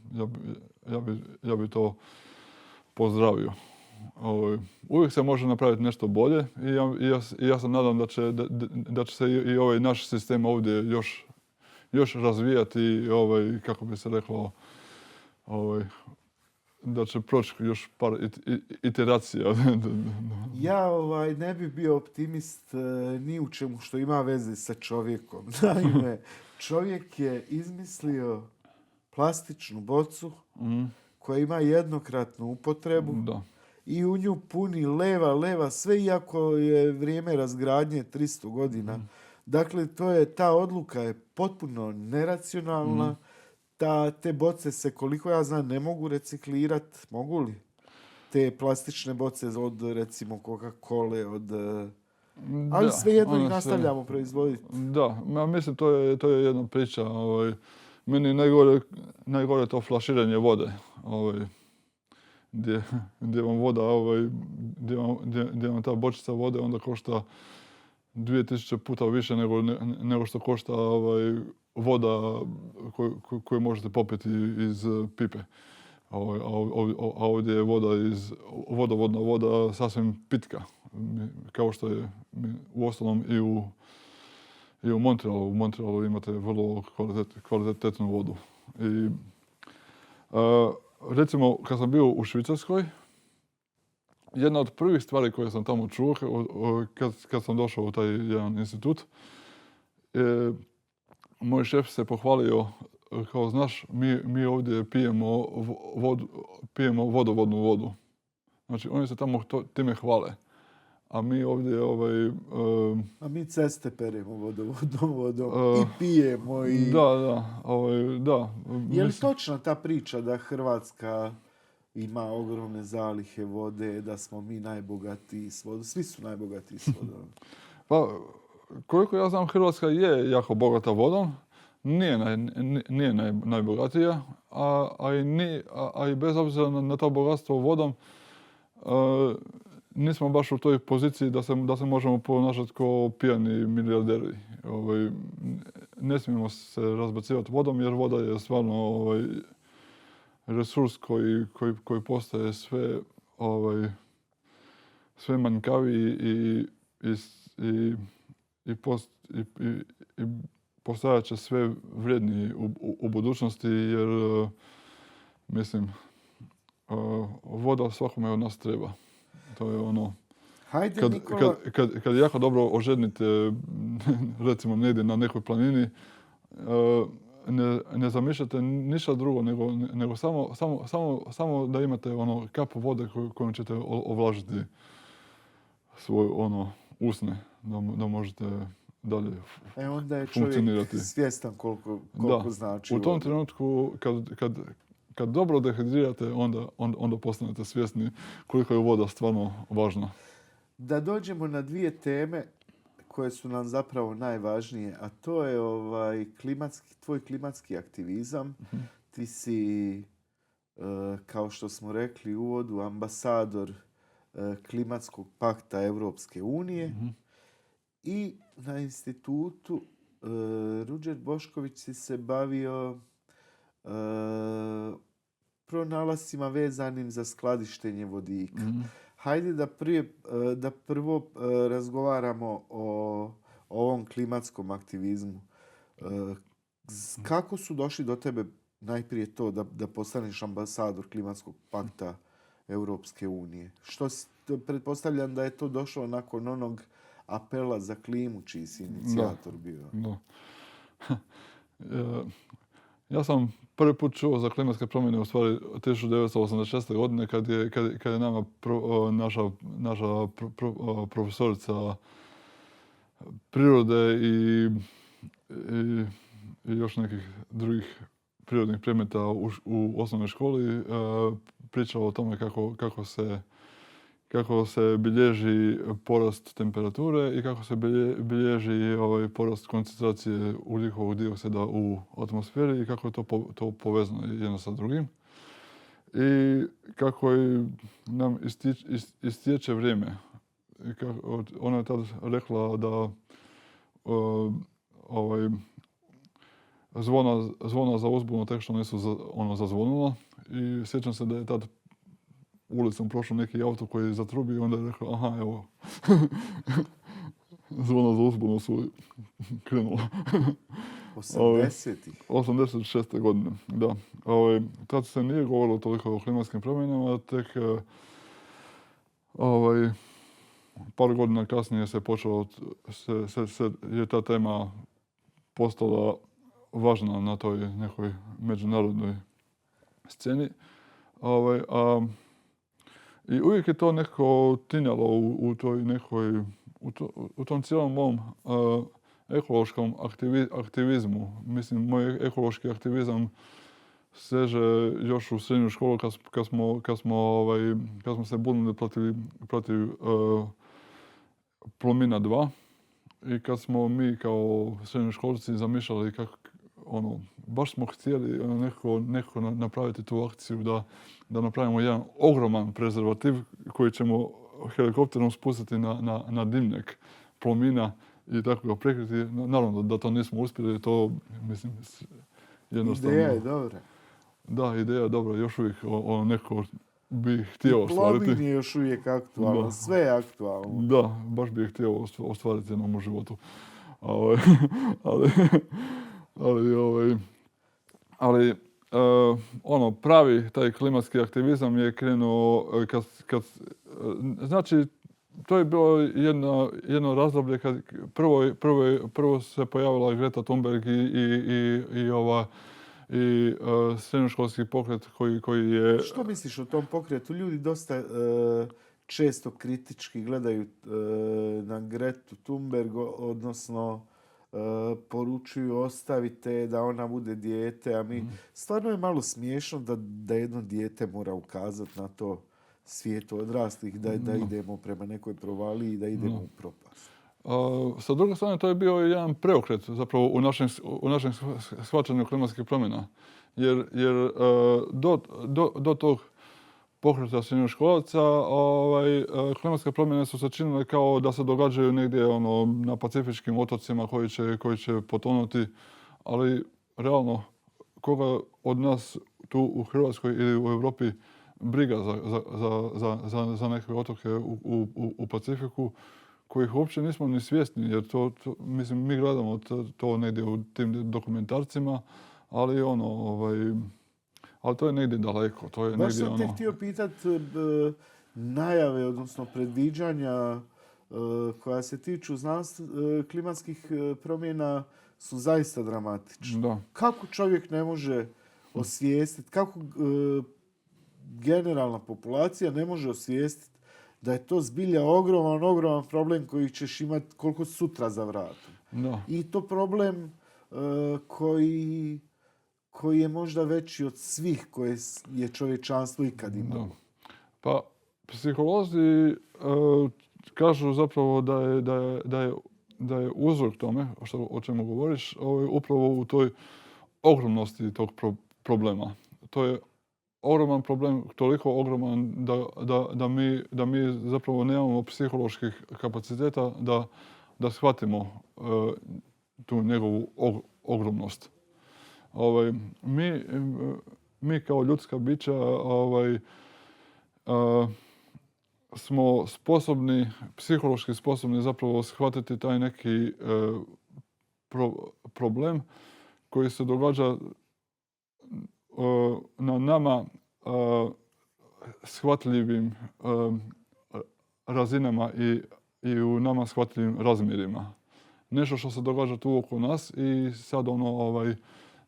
[SPEAKER 2] ja bi to pozdravio. Uvijek se može napraviti nešto bolje i ja se nadam da će se i ovaj naš sistem ovdje još razvijati, kako bi se reklo, da će proći još par iteracija.
[SPEAKER 1] Ja ne bi bio optimist ni u čemu što ima veze sa čovjekom. Naime, čovjek je izmislio plastičnu bocu koja ima jednokratnu upotrebu.
[SPEAKER 2] Da.
[SPEAKER 1] I u nju puni leva, sve iako je vrijeme razgradnje 300 godina. Dakle, ta odluka je potpuno neracionalna. Te boce se, koliko ja znam, ne mogu reciklirati. Mogu li? Te plastične boce od, recimo, Coca-Cola, ali svejedno ih nastavljamo proizvoditi.
[SPEAKER 2] Da, mislim, to je jedna priča. Meni najgore to flaširanje vode. Gdje vam voda, gdje vam ta bočica vode onda košta 2000 puta više nego što košta voda koju možete popiti iz pipe. A ovdje je vodovodna voda sasvim pitka. Kao što je uostalom i u Montrealu. U Montrealu imate vrlo kvalitetnu vodu. I, recimo, kad sam bio u Švicarskoj, jedna od prvih stvari koje sam tamo čuo kad sam došao u taj jedan institut, moj šef se pohvalio kao, znaš, mi ovdje pijemo vodovodnu vodu. Znači, oni se tamo time hvale. A mi ovdje
[SPEAKER 1] A mi ceste peremo vodovodnom vodom i pijemo i...
[SPEAKER 2] Da.
[SPEAKER 1] Je li točna ta priča da Hrvatska ima ogromne zalihe vode, da smo mi najbogatiji s vodom? Svi su najbogatiji s vodom.
[SPEAKER 2] Pa, koliko ja znam, Hrvatska je jako bogata vodom. Nije najbogatija, a i bez obzira na to bogatstvo vodom, nismo baš u toj poziciji da se možemo ponašati kao pijani milijarderi. Ne smijemo se razbacivati vodom, jer voda je stvarno resurs koji postaje sve manjkaviji i postajat će sve vrijedniji u budućnosti, jer mislim, voda svakome od nas treba. To je ono,
[SPEAKER 1] Hajde, Nikola.
[SPEAKER 2] kad jako dobro ožednite, recimo negdje na nekoj planini, ne zamišljate ništa drugo nego samo da imate kapu vode kojom ćete ovlažiti svoje usne, da možete dalje
[SPEAKER 1] Onda je
[SPEAKER 2] funkcionirati.
[SPEAKER 1] čovjek svjestan koliko znači.
[SPEAKER 2] U tom trenutku, kad dobro dehidrirate, onda postanete svjesni koliko je voda stvarno važna.
[SPEAKER 1] Da dođemo na dvije teme koje su nam zapravo najvažnije, a to je tvoj klimatski aktivizam. Ti si, kao što smo rekli u uvodu, ambasador klimatskog pakta Europske unije. I na institutu Ruđer Bošković si se bavio pronalascima vezanim za skladištenje vodika. Hajde da prvo razgovaramo o ovom klimatskom aktivizmu. Kako su došli do tebe najprije to da postaneš ambasador klimatskog pakta Europske unije? Pretpostavljam da je to došlo nakon onog apela za klimu, čiji si inicijator bio.
[SPEAKER 2] Da. Ja sam prvi put čuo za klimatske promjene u stvari 1986. godine kad je nama naša profesorica prirode i još nekih drugih prirodnih predmeta u osnovnoj školi pričala o tome kako se kako se bilježi porast temperature i kako se bilježi porast koncentracije ugljikovog dioksida u atmosferi i kako je to povezano jedno sa drugim. I kako nam istječe vrijeme. Ona je tad rekla da zvona za uzbunu tek što nisu zazvonila i sjećam se da je tad ulicom prošao neki auto koji je zatrubio i onda je rekao aha evo zvona za uzbunu su krenula.
[SPEAKER 1] 80-ih?
[SPEAKER 2] 86. godine, da. Tad se nije govorilo toliko o klimatskim promjenama, tek par godina kasnije se počelo, je ta tema postala važna na toj nekoj međunarodnoj sceni. I uvijek je to nekako tinjalo u toj nekoj, u tom cijelom mom ekološkom aktivizmu. Mislim, moj ekološki aktivizam seže još u srednju školu kad smo se bunili protiv Plomina 2 i kad smo mi kao srednjoškolci zamišljali baš smo htjeli nekako napraviti tu akciju da napravimo jedan ogroman prezervativ koji ćemo helikopterom spustiti na dimnjak Plomina i tako ga prekriti. Naravno da to nismo uspjeli, to mislim jednostavno...
[SPEAKER 1] Ideja je dobra.
[SPEAKER 2] Da, ideja je dobra, još uvijek neko bi htio ostvariti.
[SPEAKER 1] Plomin je još uvijek aktualno, sve je aktualno.
[SPEAKER 2] Da, baš bi htio ostvariti jednom u životu. Ali pravi taj klimatski aktivizam je krenuo znači to je bilo jedno razdoblje kad prvo se pojavila Greta Thunberg i srednjoškolski pokret koji je...
[SPEAKER 1] Što misliš o tom pokretu? Ljudi dosta često kritički gledaju na Gretu Thunberg, odnosno poručuju ostavite da ona bude dijete, a mi stvarno je malo smiješno da jedno dijete mora ukazati na to svijetu odraslih, da idemo prema nekoj provaliji i da idemo u propast.
[SPEAKER 2] Sa druge strane, to je bio jedan preokret zapravo u našem shvaćanju klimatskih promjena. Jer do tog pokreta srednjoškolaca klimatske promjene su se činile kao da se događaju negdje na pacifičkim otocima koji će potonuti, ali realno koga od nas tu u Hrvatskoj ili u Europi briga za neke otoke u Pacifiku kojih uopće nismo ni svjesni, jer mislim, mi gledamo to negdje u tim dokumentarcima, ali ali to je negdje daleko. To je
[SPEAKER 1] baš
[SPEAKER 2] negdje
[SPEAKER 1] sam te htio pitat najave, odnosno predviđanja koja se tiču klimatskih promjena su zaista dramatične.
[SPEAKER 2] Da.
[SPEAKER 1] Kako čovjek ne može osvijestiti, kako generalna populacija ne može osvijestiti da je to zbilja ogroman problem koji ćeš imati koliko sutra za vratom.
[SPEAKER 2] Da.
[SPEAKER 1] I to problem koji je možda veći od svih koje je čovječanstvo ikad imalo.
[SPEAKER 2] Da. Pa psiholozi kažu zapravo da je uzrok tome, o čemu govoriš, upravo u toj ogromnosti tog problema. To je ogroman problem, toliko ogroman da mi zapravo nemamo psiholoških kapaciteta da shvatimo tu njegovu ogromnost. Mi kao ljudska bića smo psihološki sposobni zapravo shvatiti taj neki problem koji se događa na nama shvatljivim razinama i u nama shvatljivim razmjerima. Nešto što se događa tu oko nas i sad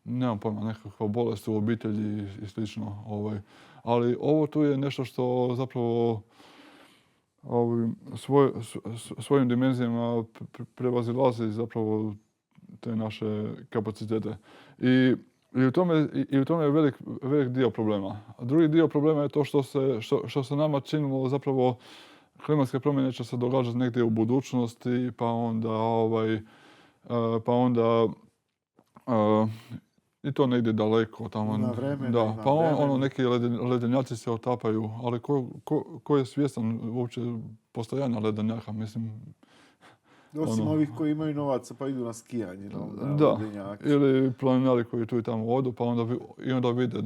[SPEAKER 2] nemam pojma, nekakva bolest u obitelji i slično. Ali ovo tu je nešto što zapravo svojim dimenzijama prevazilazi zapravo te naše kapacitete. I I u tome je velik dio problema. A drugi dio problema je to što se nama činilo zapravo klimatske promjene će se događati negdje u budućnosti, pa onda i to negdje daleko tamo.
[SPEAKER 1] Ima vremena,
[SPEAKER 2] Da,
[SPEAKER 1] ima
[SPEAKER 2] pa
[SPEAKER 1] vremena.
[SPEAKER 2] neki ledenjaci se otapaju, ali ko je svjestan uopće postojanja ledenjaka, mislim.
[SPEAKER 1] Osim ovih koji imaju novaca pa idu na skijanje. Na
[SPEAKER 2] Da,
[SPEAKER 1] ledenjake.
[SPEAKER 2] ili planinari koji tu i tamo odu, pa onda vide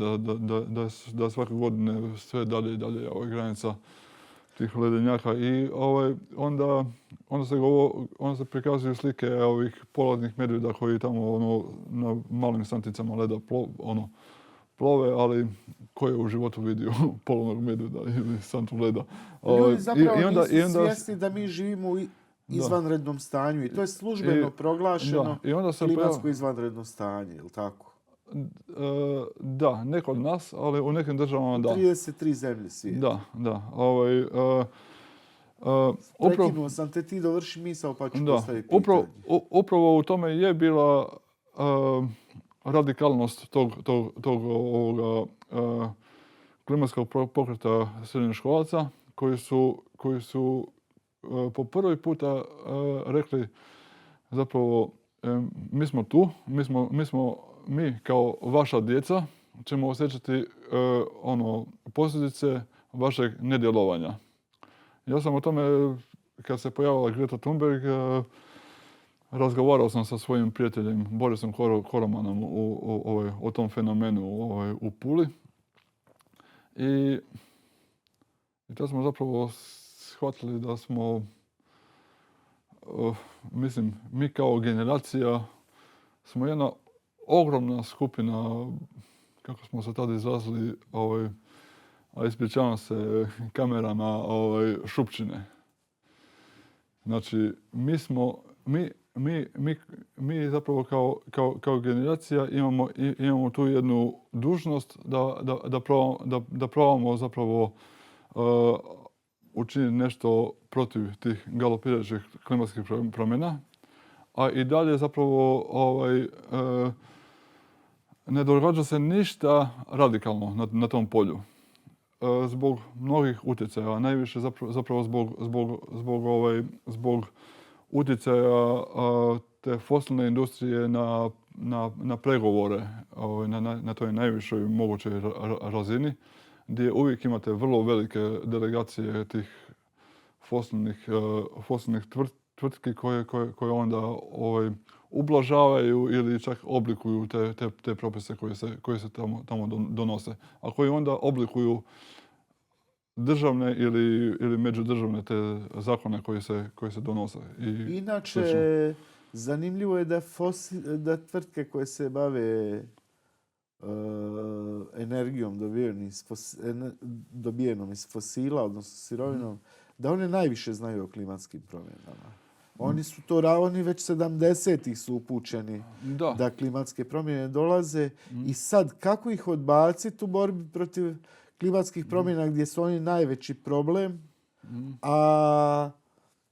[SPEAKER 2] da svake godine sve dalje i dalje granica tih ledenjaka. I onda se prikazuju slike ovih polarnih medvjeda koji tamo na malim santicama leda plove, ali ko je u životu vidio polarnog medvjeda ili santu leda.
[SPEAKER 1] Ljudi zapravo nisu
[SPEAKER 2] onda
[SPEAKER 1] svjesni da mi živimo u izvanrednom stanju i to je službeno proglašeno klimatsko izvanredno stanje, je li tako?
[SPEAKER 2] Da, ne kod nas, ali u nekim državama da.
[SPEAKER 1] 33 zemlje svijeta.
[SPEAKER 2] Da.
[SPEAKER 1] Prekinuo sam te, ti dovrši misao pa ću postaviti pitanje.
[SPEAKER 2] Upravo u tome je bila radikalnost tog klimatskog pokreta srednjoškolaca koji su po prvi puta rekli zapravo mi smo tu, mi kao vaša djeca ćemo osjećati posljedice vašeg nedjelovanja. Ja sam o tome, kad se pojavila Greta Thunberg, razgovarao sam sa svojim prijateljem Borisom Koromanom o tom fenomenu u Puli. I to smo zapravo shvatili da smo, mi kao generacija smo jedna ogromna skupina, kako smo se tada izrazili, a ispričavam se kamerama, šupčine. Znači, mi zapravo kao generacija imamo tu jednu dužnost da probamo zapravo učiniti nešto protiv tih galopirajućih klimatskih promjena, a i dalje zapravo ne događa se ništa radikalno na tom polju. Zbog mnogih utjecaja, najviše zapravo zbog utjecaja te fosilne industrije na pregovore na toj najvišoj mogućoj razini, gdje uvijek imate vrlo velike delegacije tih fosilnih tvrtki koje onda ublažavaju ili čak oblikuju te propise koji se tamo donose, a koji onda oblikuju državne ili međudržavne te zakone koji se donose.
[SPEAKER 1] Inače, zanimljivo je da tvrtke koje se bave energijom dobijenom iz fosila, odnosno sirovinom, da one najviše znaju o klimatskim promjenama. Oni već 70-ih su upućeni da klimatske promjene dolaze i sad kako ih odbaciti u borbi protiv klimatskih promjena gdje su oni najveći problem, a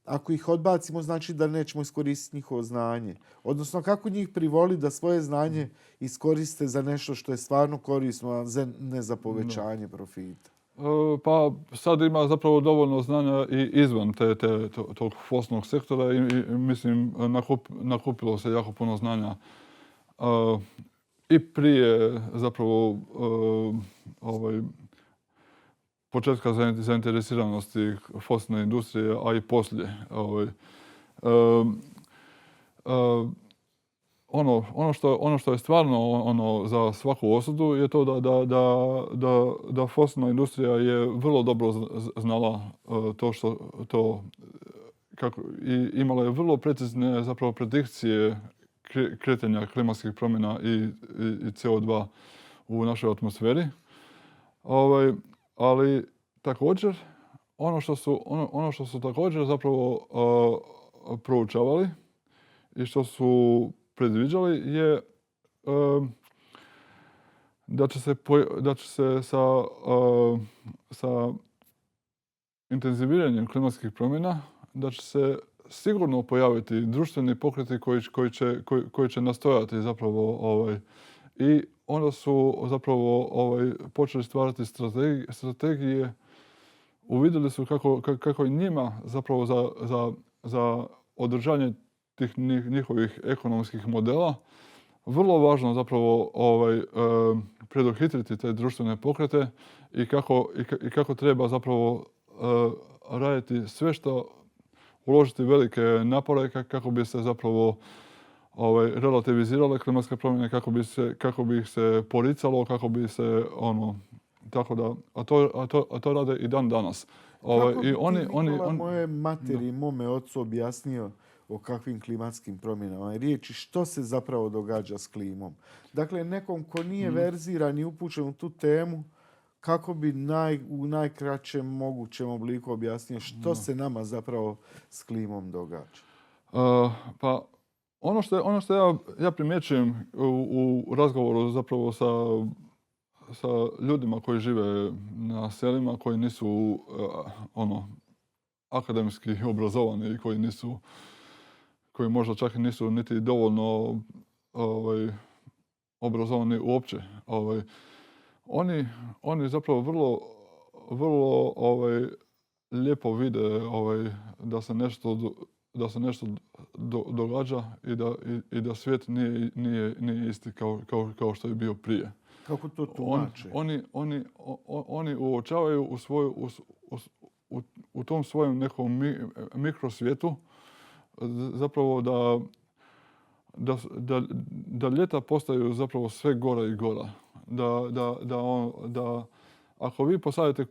[SPEAKER 1] ako ih odbacimo znači da nećemo iskoristiti njihovo znanje. Odnosno kako njih privoli da svoje znanje iskoriste za nešto što je stvarno korisno, a ne za povećanje profita.
[SPEAKER 2] Pa sad ima zapravo dovoljno znanja i izvan tog fosilnog sektora i mislim nakupilo se jako puno znanja i prije zapravo početka zainteresiranosti fosilne industrije, a i poslije. Ono što je stvarno za svaku osudu je to da fosilna industrija je vrlo dobro znala i imala je vrlo precizne zapravo predikcije kretanja klimatskih promjena i CO2 u našoj atmosferi. Ali također ono što su također zapravo proučavali i što su predviđali je da će se sa intenziviranjem klimatskih promjena da će se sigurno pojaviti društveni pokreti koji će nastojati zapravo i onda su zapravo počeli stvarati strategije. Uvidjeli su kako je njima zapravo za održanje tih njihovih ekonomskih modela vrlo važno zapravo preduhitriti te društvene pokrete i kako treba zapravo raditi sve što uložiti velike napore kako bi se zapravo relativizirale klimatske promjene, kako bi ih se poricalo, kako bi se tako da, a to rade i dan danas.
[SPEAKER 1] Kako bi ti, Nikola, moje materi i mome ocu objasnio o kakvim klimatskim promjenama je riječ i što se zapravo događa s klimom? Dakle, nekom ko nije verziran i upućen u tu temu, kako bi u najkraćem mogućem obliku objasnio što se nama zapravo s klimom događa?
[SPEAKER 2] Pa, ono što ja primjećujem u razgovoru zapravo sa ljudima koji žive na selima, koji nisu akademski obrazovani i koji možda čak i nisu niti dovoljno obrazovani uopće. Oni zapravo vrlo lijepo vide da se nešto događa i da svijet nije isti kao što je bio prije.
[SPEAKER 1] Kako to tumače?
[SPEAKER 2] Oni uočavaju u tom svojem nekom mikrosvijetu zapravo da ljeta postaju zapravo sve gora i gora. Da ako vi posadite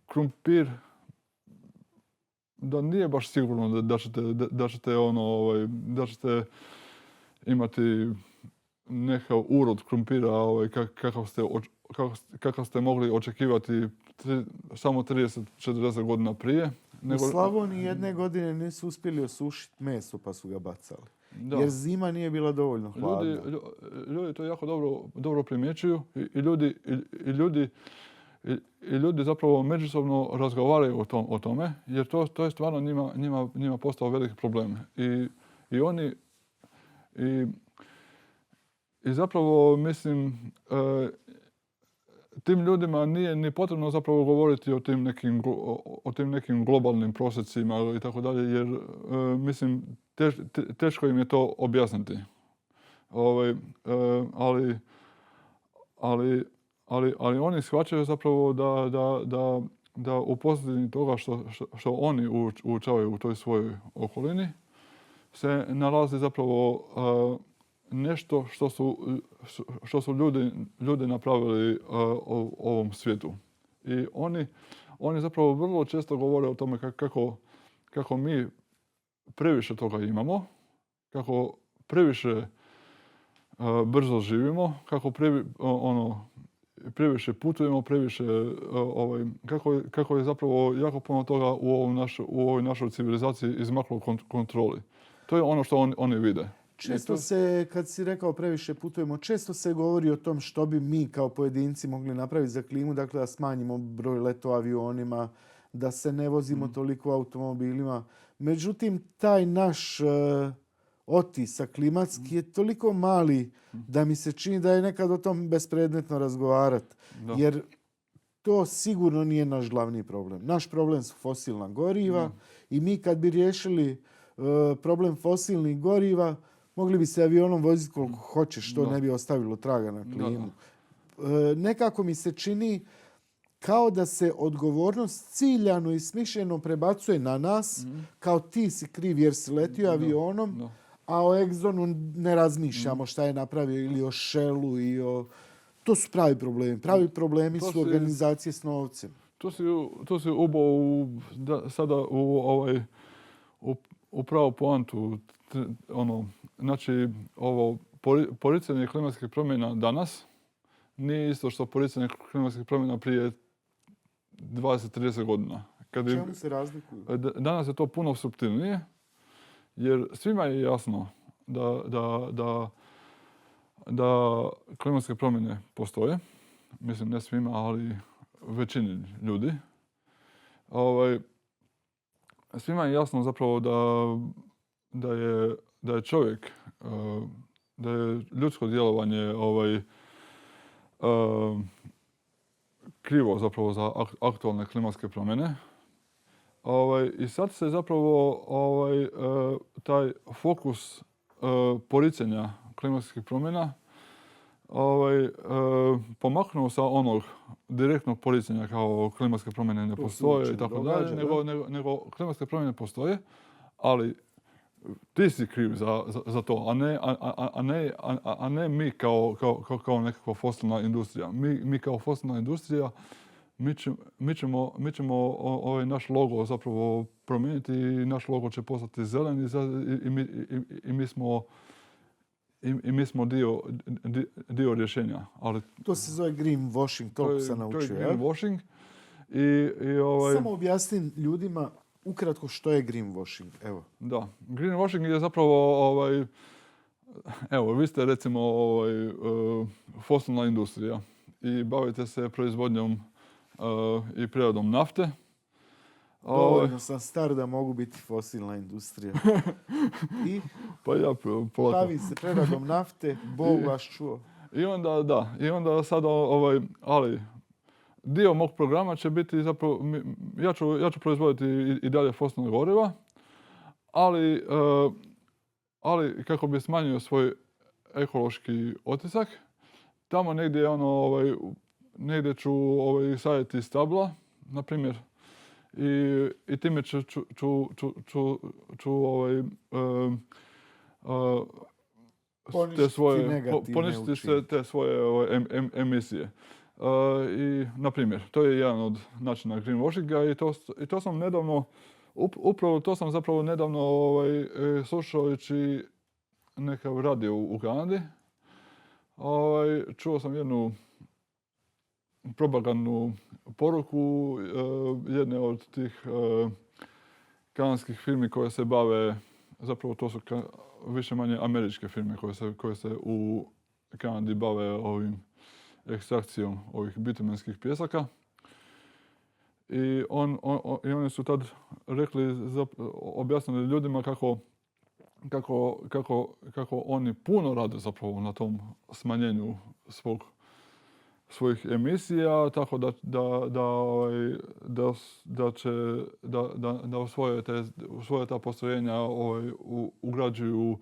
[SPEAKER 2] krumpir, da nije baš sigurno da ćete imati nekakav urod krumpira kakav ste mogli očekivati samo 30-40 godina prije.
[SPEAKER 1] U Slavoniji jedne godine nisu uspjeli osušiti meso pa su ga bacali. Da. Jer zima nije bila dovoljno hladna.
[SPEAKER 2] Ljudi to jako dobro primjećuju i ljudi zapravo međusobno razgovaraju o tome, jer to je stvarno njima postao veliki problem. I zapravo mislim tim ljudima nije ni potrebno zapravo govoriti o tim nekim globalnim prosjecima i tako dalje, jer mislim teško im je to objasniti. Ali oni shvaćaju zapravo da u pozadini toga što oni uočavaju u toj svojoj okolini se nalazi zapravo nešto što su ljudi napravili u ovom svijetu. I oni zapravo vrlo često govore o tome kako mi previše toga imamo, kako previše brzo živimo, kako previše putujemo, kako je zapravo jako puno toga u ovoj našoj civilizaciji izmaklo kontroli. To je ono što oni vide.
[SPEAKER 1] Često se, kad si rekao previše putujemo, često se govori o tom što bi mi kao pojedinci mogli napraviti za klimu, dakle da smanjimo broj letova avionima, da se ne vozimo toliko automobilima. Međutim, taj naš otisak klimatski je toliko mali da mi se čini da je nekad o tom bespredmetno razgovarati. Jer to sigurno nije naš glavni problem. Naš problem su fosilna goriva i mi kad bi riješili problem fosilnih goriva, mogli bi se avionom voziti koliko hoćeš, što ne bi ostavilo traga na klimu. Nekako mi se čini kao da se odgovornost ciljano i smišljeno prebacuje na nas, kao ti si kriv jer si letio avionom, a o Exxonu ne razmišljamo šta je napravio ili o Shellu i o... To su pravi problemi. Pravi problemi su organizacije s novcem.
[SPEAKER 2] To si ubao sada u pravu poantu. Znači, ovo poricanje klimatskih promjena danas nije isto što poricanje klimatskih promjena prije 20-30 godina.
[SPEAKER 1] Čemu se razlikuju?
[SPEAKER 2] Danas je to puno suptilnije, jer svima je jasno da klimatske promjene postoje. Mislim, ne svima, ali većini ljudi. Svima je jasno zapravo da je čovjek, da je ljudsko djelovanje krivo zapravo za aktualne klimatske promjene. I sad se zapravo taj fokus poricanja klimatskih promjena pomaknuo sa onog direktnog poricanja kao klimatske promjene ne postoje i tako dalje, nego klimatske promjene postoje, ali ti si kriv za to, a ne mi kao nekakva fosilna industrija. Mi kao fosilna industrija mi ćemo naš logo zapravo promijeniti i naš logo će postati zelen i mi smo dio rješenja. Ali
[SPEAKER 1] to se zove greenwashing, toliko sam naučio.
[SPEAKER 2] To je greenwashing.
[SPEAKER 1] Samo objasnim ljudima ukratko što je greenwashing. Evo.
[SPEAKER 2] Da, greenwashing je zapravo, evo, vi ste recimo fosilna industrija i bavite se proizvodnjom i preradom nafte.
[SPEAKER 1] Dovoljno sam star da mogu biti fosilna industrija. I
[SPEAKER 2] pa ja polako.
[SPEAKER 1] Bavi se preradom nafte, Bog vas čuo.
[SPEAKER 2] I onda sad, ali dio mog programa će biti zapravo, ja ću proizvoditi i dalje fosilna goriva, ali kako bi smanjio svoj ekološki otisak, tamo negdje negdje ću saditi stabla, na primjer, i time ću poništiti te svoje emisije. I, na primjer, to je jedan od načina greenwashinga i to sam nedavno, upravo to sam zapravo nedavno slušajući nekav radio u Kanadi. Čuo sam jednu propagandnu poruku jedne od tih kanadskih firmi koje se bave, zapravo to su više manje američke firme koje se u Kanadi bave ovim ekstrakcijom ovih bitumenskih pjesaka. I oni su tad rekli, objasnili ljudima kako oni puno rade zapravo na tom smanjenju svojih emisija, tako da usvoje ta postrojenja ugrađuju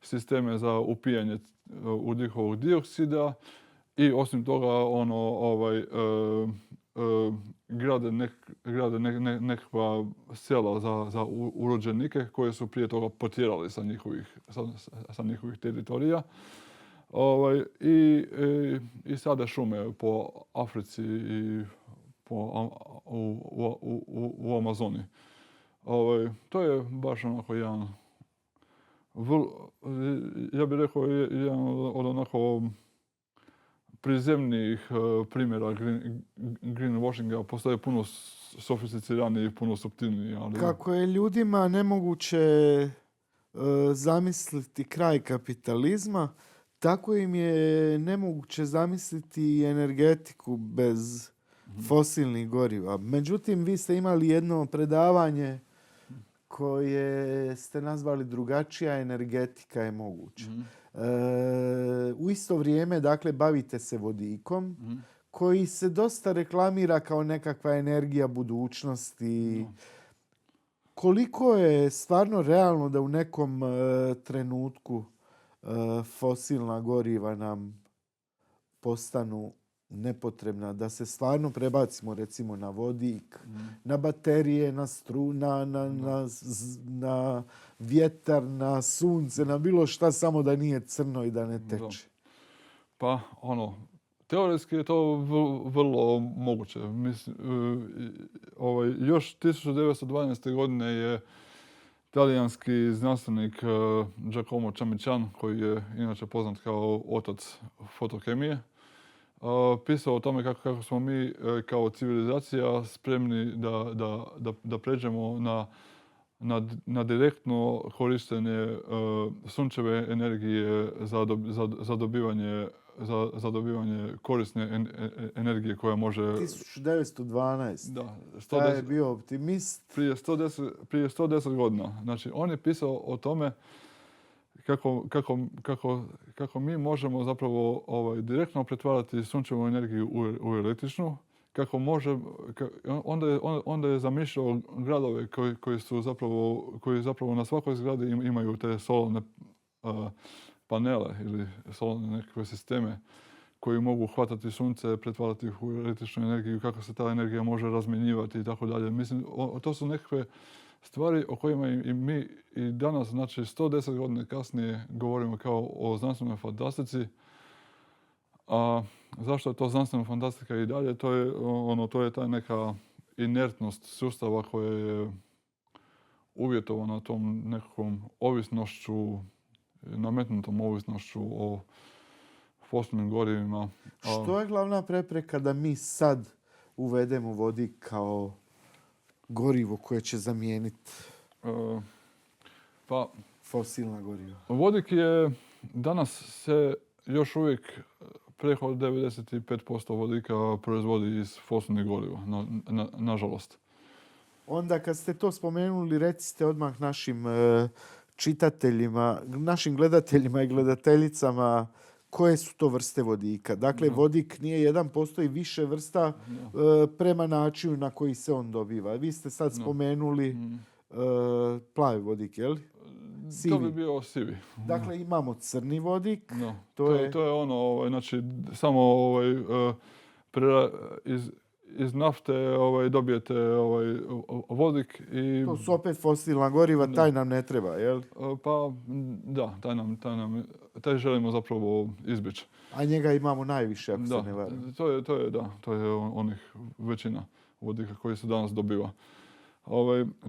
[SPEAKER 2] sisteme za upijanje ugljikovog dioksida i osim toga grade nekakva sela za urođenike koje su prije toga potjerali sa njihovih teritorija. I sada šume po Africi i u Amazoni. To je baš onako jedan, ja bih rekao, jedan od onako prizemnijih primjera greenwashinga. Postoje puno sofisticiraniji i puno suptilniji.
[SPEAKER 1] Kako je ljudima nemoguće zamisliti kraj kapitalizma, tako im je nemoguće zamisliti energetiku bez fosilnih goriva. Međutim, vi ste imali jedno predavanje koje ste nazvali drugačija energetika je moguća. U isto vrijeme, dakle, bavite se vodikom koji se dosta reklamira kao nekakva energija budućnosti. Koliko je stvarno realno da u nekom trenutku fosilna goriva nam postanu nepotrebna, da se stvarno prebacimo recimo na vodik, na baterije, na na vjetar, na sunce, na bilo šta, samo da nije crno i da ne teče?
[SPEAKER 2] Pa teoretski je to vrlo moguće. Još 1912. godine je talijanski znanstvenik Giacomo Chamician, koji je inače poznat kao otac fotokemije, pisao o tome kako smo mi kao civilizacija spremni da pređemo na direktno korištenje sunčeve energije za dobivanje korisne energije koja može...
[SPEAKER 1] 1912.
[SPEAKER 2] Da.
[SPEAKER 1] Taj je bio optimist.
[SPEAKER 2] Prije 110 godina. Znači, on je pisao o tome kako mi možemo zapravo direktno pretvarati sunčevu energiju u električnu, onda je zamišljao gradove koji zapravo na svakoj zgradi imaju te solarne panele ili solarne nekakve sisteme koji mogu hvatati sunce, pretvarati ih u električnu energiju, kako se ta energija može razmjenjivati i tako dalje. Mislim, to su nekakve stvari o kojima i mi i danas, znači 110 godina kasnije, govorimo kao o znanstvenoj fantastici. A zašto je to znanstvena fantastika i dalje? To je ta neka inertnost sustava koja je uvjetovana tom nekakvom ovisnošću, nametnutom ovisnošću o fosilnim gorivima.
[SPEAKER 1] Što je glavna prepreka da mi sad uvedemo vodik kao gorivo koje će zamijeniti fosilna goriva?
[SPEAKER 2] Vodik je danas se još uvijek preko 95% vodika proizvodi iz fosilnih goriva, nažalost.
[SPEAKER 1] Onda kad ste to spomenuli, recite odmah našim čitateljima, našim gledateljima i gledateljicama koje su to vrste vodika. Dakle, vodik nije jedan, postoji više vrsta prema načinu na koji se on dobiva. Vi ste sad spomenuli plavi vodik, je li? Sivi.
[SPEAKER 2] To bi bio sivi.
[SPEAKER 1] Dakle, imamo crni vodik.
[SPEAKER 2] To je ono, znači, samo iz nafte dobijete vodik i...
[SPEAKER 1] To su opet fosilna goriva, taj nam ne treba, jel?
[SPEAKER 2] Pa da, taj želimo zapravo izbjeći.
[SPEAKER 1] A njega imamo najviše, ako se ne varam.
[SPEAKER 2] To je onih većina vodika koji se danas dobiva.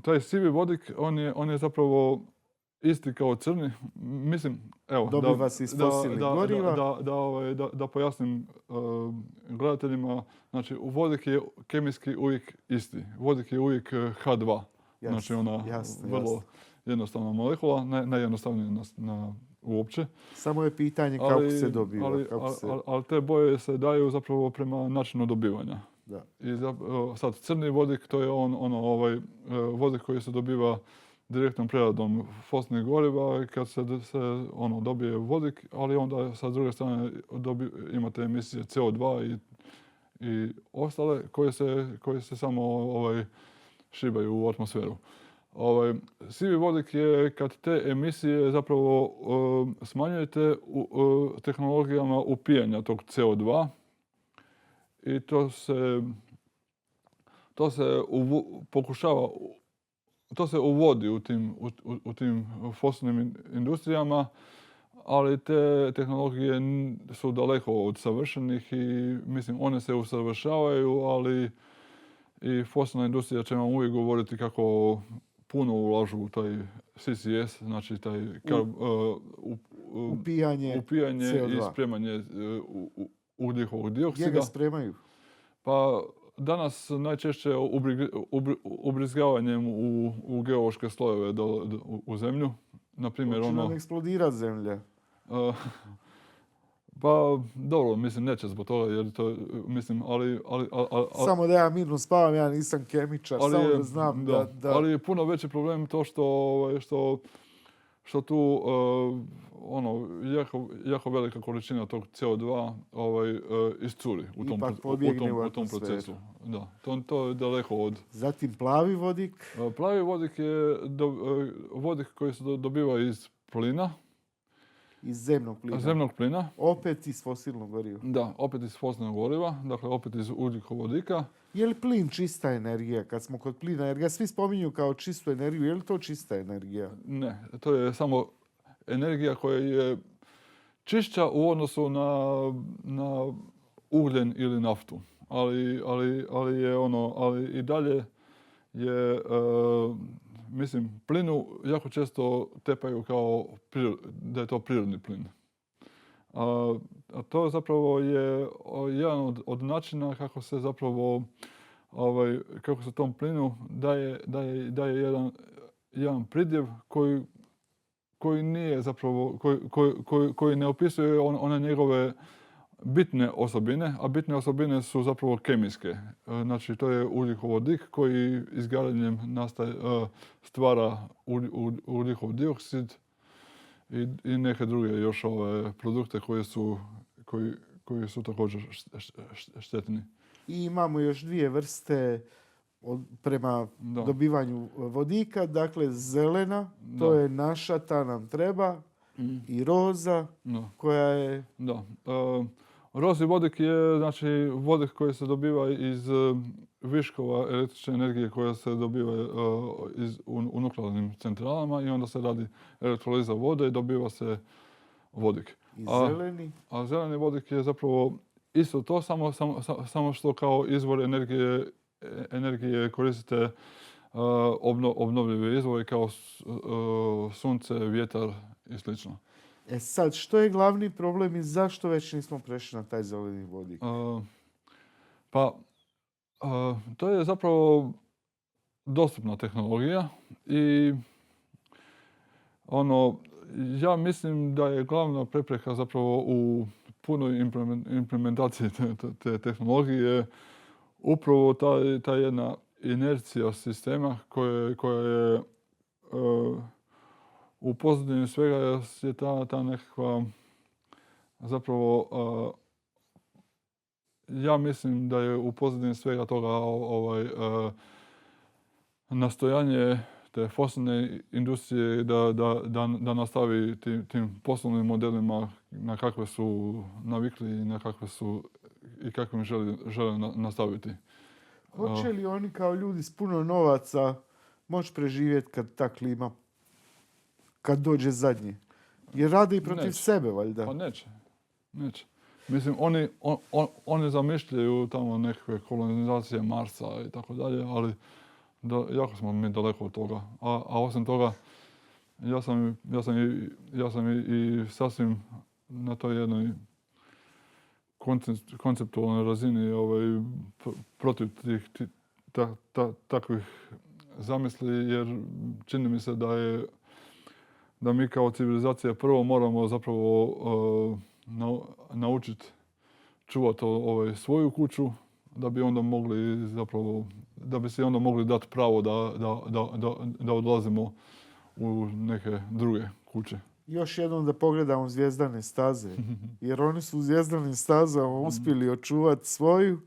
[SPEAKER 2] Taj sivi vodik, on je zapravo isti kao crni. Mislim, evo,
[SPEAKER 1] dobiva se iz fosilnih goriva.
[SPEAKER 2] Da pojasnim gledateljima, znači vodik je kemijski uvijek isti. Vodik je uvijek H2. Znači ona vrlo jednostavna molekula, najjednostavnija uopće.
[SPEAKER 1] Samo je pitanje kako se dobiva.
[SPEAKER 2] Ali te boje se daju zapravo prema načinu dobivanja.
[SPEAKER 1] Da.
[SPEAKER 2] I sad crni vodik, to je vodik koji se dobiva direktnom preradom fosilnih goriva kad se dobije vodik, ali onda sa druge strane imate emisije CO2 i ostale koje se samo šibaju u atmosferu. Sivi vodik je kad te emisije zapravo smanjujete tehnologijama upijanja tog CO2 i to se uvodi u tim fosilnim industrijama, ali te tehnologije su daleko od savršenih i mislim one se usavršavaju, ali i fosilna industrija će vam uvijek govoriti kako puno ulažu u taj CCS, znači taj
[SPEAKER 1] upijanje
[SPEAKER 2] i spremanje ugljikovog dioksida.
[SPEAKER 1] Gdje ga spremaju?
[SPEAKER 2] Pa danas najčešće ubrizgavanjem u geološke slojeve u zemlju. Naprimjer,
[SPEAKER 1] hoće nam eksplodirati zemlja?
[SPEAKER 2] Pa dobro, mislim neće zbog toga jer to mislim, ali
[SPEAKER 1] samo da ja mirno spavam, ja nisam kemičar, samo da znam da...
[SPEAKER 2] Ali je puno veći problem to što tu jako velika količina tog CO2 iscuri u tom procesu. Da, to je daleko od...
[SPEAKER 1] Zatim plavi vodik?
[SPEAKER 2] Plavi vodik je vodik koji se dobiva iz plina.
[SPEAKER 1] Iz zemnog plina. Opet iz fosilnog goriva.
[SPEAKER 2] Da, opet iz fosilnog goriva, dakle opet iz ugljikovodika.
[SPEAKER 1] Je li plin čista energija? Kad smo kod plina, jer ga svi spominju kao čistu energiju, je li to čista energija?
[SPEAKER 2] Ne, to je samo energija koja je čišća u odnosu na ugljen ili naftu. Ali i dalje je, mislim, plinu jako često tepaju kao da je to prirodni plin. A to zapravo je jedan od načina kako se zapravo, kako se tom plinu daje jedan pridjev koji nije zapravo, koji ne opisuje one njegove bitne osobine, a bitne osobine su zapravo kemijske. Znači, to je ugljikovodik koji izgaranjem stvara ugljikov dioksid i neke druge još ove produkte koji su također štetni.
[SPEAKER 1] I imamo još dvije vrste prema
[SPEAKER 2] Da.
[SPEAKER 1] dobivanju vodika. Dakle, zelena, to
[SPEAKER 2] Da.
[SPEAKER 1] je naša, ta nam treba.
[SPEAKER 2] Mm.
[SPEAKER 1] I roza,
[SPEAKER 2] Da.
[SPEAKER 1] koja je...
[SPEAKER 2] Da. Rozni vodik je znači vodik koji se dobiva iz viškova električne energije koja se dobiva u nuklearnim centralama i onda se radi elektroliza vode i dobiva se vodik.
[SPEAKER 1] I zeleni?
[SPEAKER 2] A zeleni vodik je zapravo isto to, samo što kao izvor energije koristite obnovljive izvore kao sunce, vjetar i slično.
[SPEAKER 1] Sad, što je glavni problem i zašto već nismo prešli na taj zeleni vodik?
[SPEAKER 2] To je zapravo dostupna tehnologija i ja mislim da je glavna prepreka zapravo u punoj implementaciji te tehnologije upravo ta jedna inercija sistema koja je u pozadini svega je ta nekakva zapravo ja mislim da je u pozadini svega toga nastojanje te fosilne industrije da nastavi tim poslovnim modelima na kakve su navikli i na kakve su i kakvim žele nastaviti.
[SPEAKER 1] Hoće li oni kao ljudi s puno novaca moći preživjeti kad ta klima, kad dođe zadnje? Jer rade i protiv sebe, valjda.
[SPEAKER 2] Pa neće. Mislim, oni zamišljaju tamo nekakve kolonizacije Marsa i tako dalje, ali jako smo mi daleko od toga. A osim toga, ja sam i sasvim na toj jednoj konceptualnoj razini protiv takvih zamisli, jer čini mi se da mi kao civilizacija prvo moramo zapravo naučiti čuvati svoju kuću, da bi onda mogli zapravo, da bi si onda mogli dati pravo da odlazimo u neke druge kuće.
[SPEAKER 1] Još jednom da pogledamo Zvijezdane staze, jer oni su u Zvijezdanim stazama uspjeli očuvati svoju,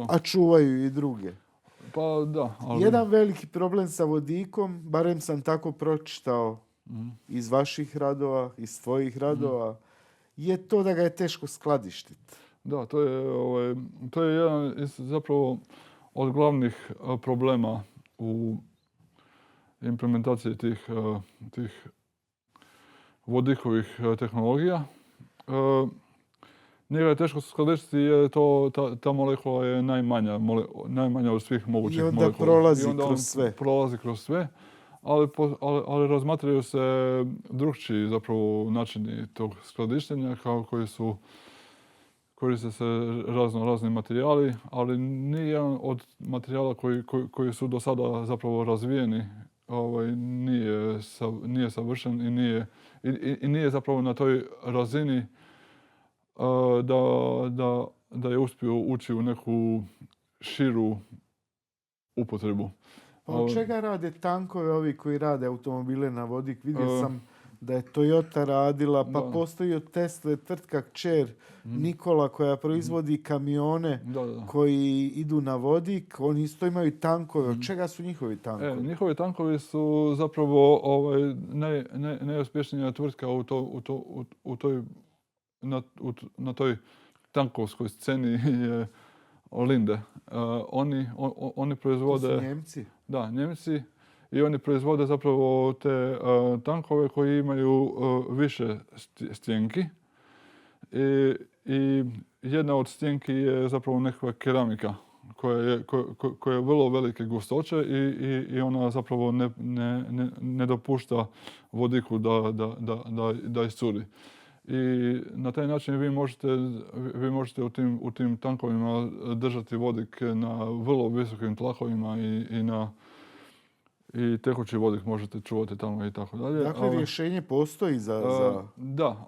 [SPEAKER 1] a čuvaju i druge.
[SPEAKER 2] Pa da, ali...
[SPEAKER 1] Jedan veliki problem sa vodikom, barem sam tako pročitao iz vaših radova, iz tvojih radova, je to da ga je teško skladištiti.
[SPEAKER 2] Da, to je jedan zapravo od glavnih problema u implementaciji tih vodikovih tehnologija. Njega je teško skladištiti jer ta molekula je najmanja od svih mogućih molekula.
[SPEAKER 1] I onda prolazi kroz sve.
[SPEAKER 2] Ali razmatraju se drugčiji zapravo načini tog skladištenja koriste se razni materijali, ali nijedan od materijala koji su do sada zapravo razvijeni nije savršen i nije zapravo na toj razini da je uspio ući u neku širu upotrebu.
[SPEAKER 1] Od čega rade tankove ovi koji rade automobile na vodik? Vidio sam da je Toyota radila, pa postoji od Tesla tvrtka kćer Nikola koja proizvodi kamione koji idu na vodik. Oni isto imaju tankove. Od čega su njihovi tankovi?
[SPEAKER 2] Njihovi tankovi su zapravo najuspješnija tvrtka na toj tankovskoj sceni je Linde. Oni proizvode...
[SPEAKER 1] To su Njemci?
[SPEAKER 2] Da, Njemci. I oni proizvode zapravo te tankove koji imaju više stjenki. I jedna od stjenki je zapravo nekakva keramika koja je vrlo velike gustoće i ona zapravo ne dopušta vodiku da iscuri. I na taj način vi možete u tim tankovima držati vodik na vrlo visokim tlakovima i tekući vodik možete čuvati tamo i tako dalje.
[SPEAKER 1] Dakle, rješenje postoji za...
[SPEAKER 2] Da,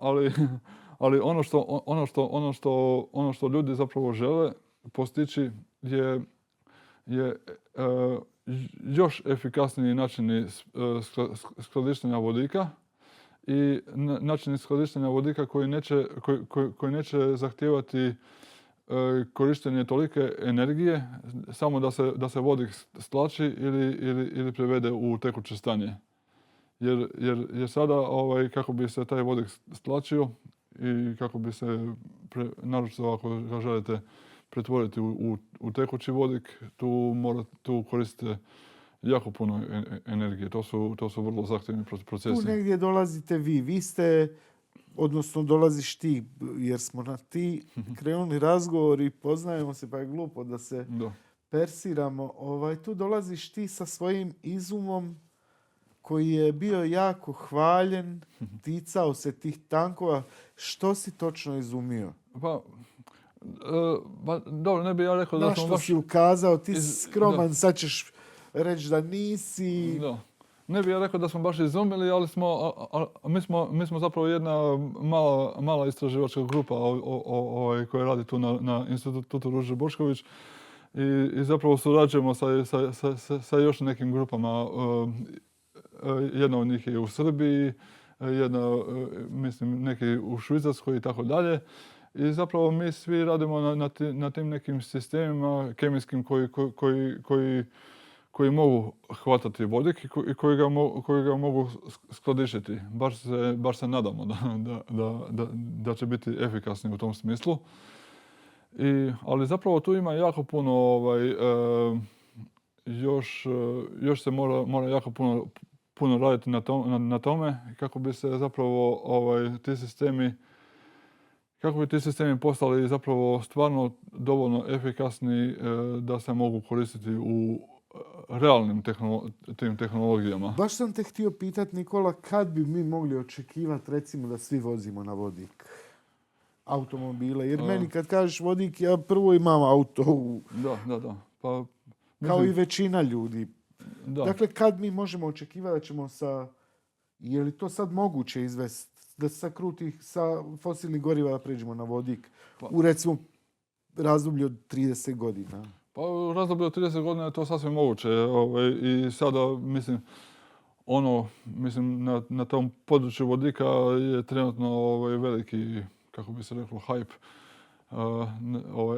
[SPEAKER 2] ali ono što ljudi zapravo žele postići je još efikasniji načini skladištenja vodika i način skladištenja vodika koji neće zahtijevati korištenje tolike energije, samo da se vodik stlači ili prevede u tekuće stanje. Jer sada kako bi se taj vodik stlačio i kako bi se, naročito ako ga želite pretvoriti u tekući vodik, tu koristite jako puno energije. To su vrlo zahtjevni procesi.
[SPEAKER 1] Tu negdje dolazite vi. Vi ste, odnosno dolaziš ti, jer smo na ti krenuli razgovor i poznajemo se, pa je glupo da se persiramo. Tu dolaziš ti sa svojim izumom koji je bio jako hvaljen, ticao se tih tankova. Što si točno izumio?
[SPEAKER 2] Pa, dobro, ne bih ja rekao da sam baš...
[SPEAKER 1] Na što si ukazao? Ti si skroman, sad ćeš reći da nisi...
[SPEAKER 2] Da. Ne bih ja rekao da smo baš izumili, ali mi smo zapravo jedna mala istraživačka grupa koja radi tu na Institutu Ruđer Bošković i zapravo surađujemo sa još nekim grupama. Jedna od njih je u Srbiji, jedna, mislim, neki u Švicarskoj i tako dalje. I zapravo mi svi radimo na tim nekim sistemima kemijskim koji mogu hvatati vodik i koji ga mogu skladištiti. Baš se nadamo da će biti efikasni u tom smislu. Ali zapravo tu ima jako puno, još se mora jako puno raditi na tome kako bi se zapravo kako bi ti sistemi postali zapravo stvarno dovoljno efikasni da se mogu koristiti u realnim tim tehnologijama.
[SPEAKER 1] Baš sam te htio pitati, Nikola, kad bi mi mogli očekivati recimo da svi vozimo na vodik automobile? Jer meni kad kažeš vodik, ja prvo imam auto.
[SPEAKER 2] Da. Pa,
[SPEAKER 1] kao i većina ljudi.
[SPEAKER 2] Da.
[SPEAKER 1] Dakle, kad mi možemo očekivati da ćemo je li to sad moguće izvesti? Da sa krutih, sa fosilnih goriva da pređemo na vodik u recimo razdoblju od 30 godina?
[SPEAKER 2] Pa u razdoblju od 30 godina je to sasvim moguće. I sada, mislim, na tom području vodika je trenutno veliki, kako bi se reklo, hype.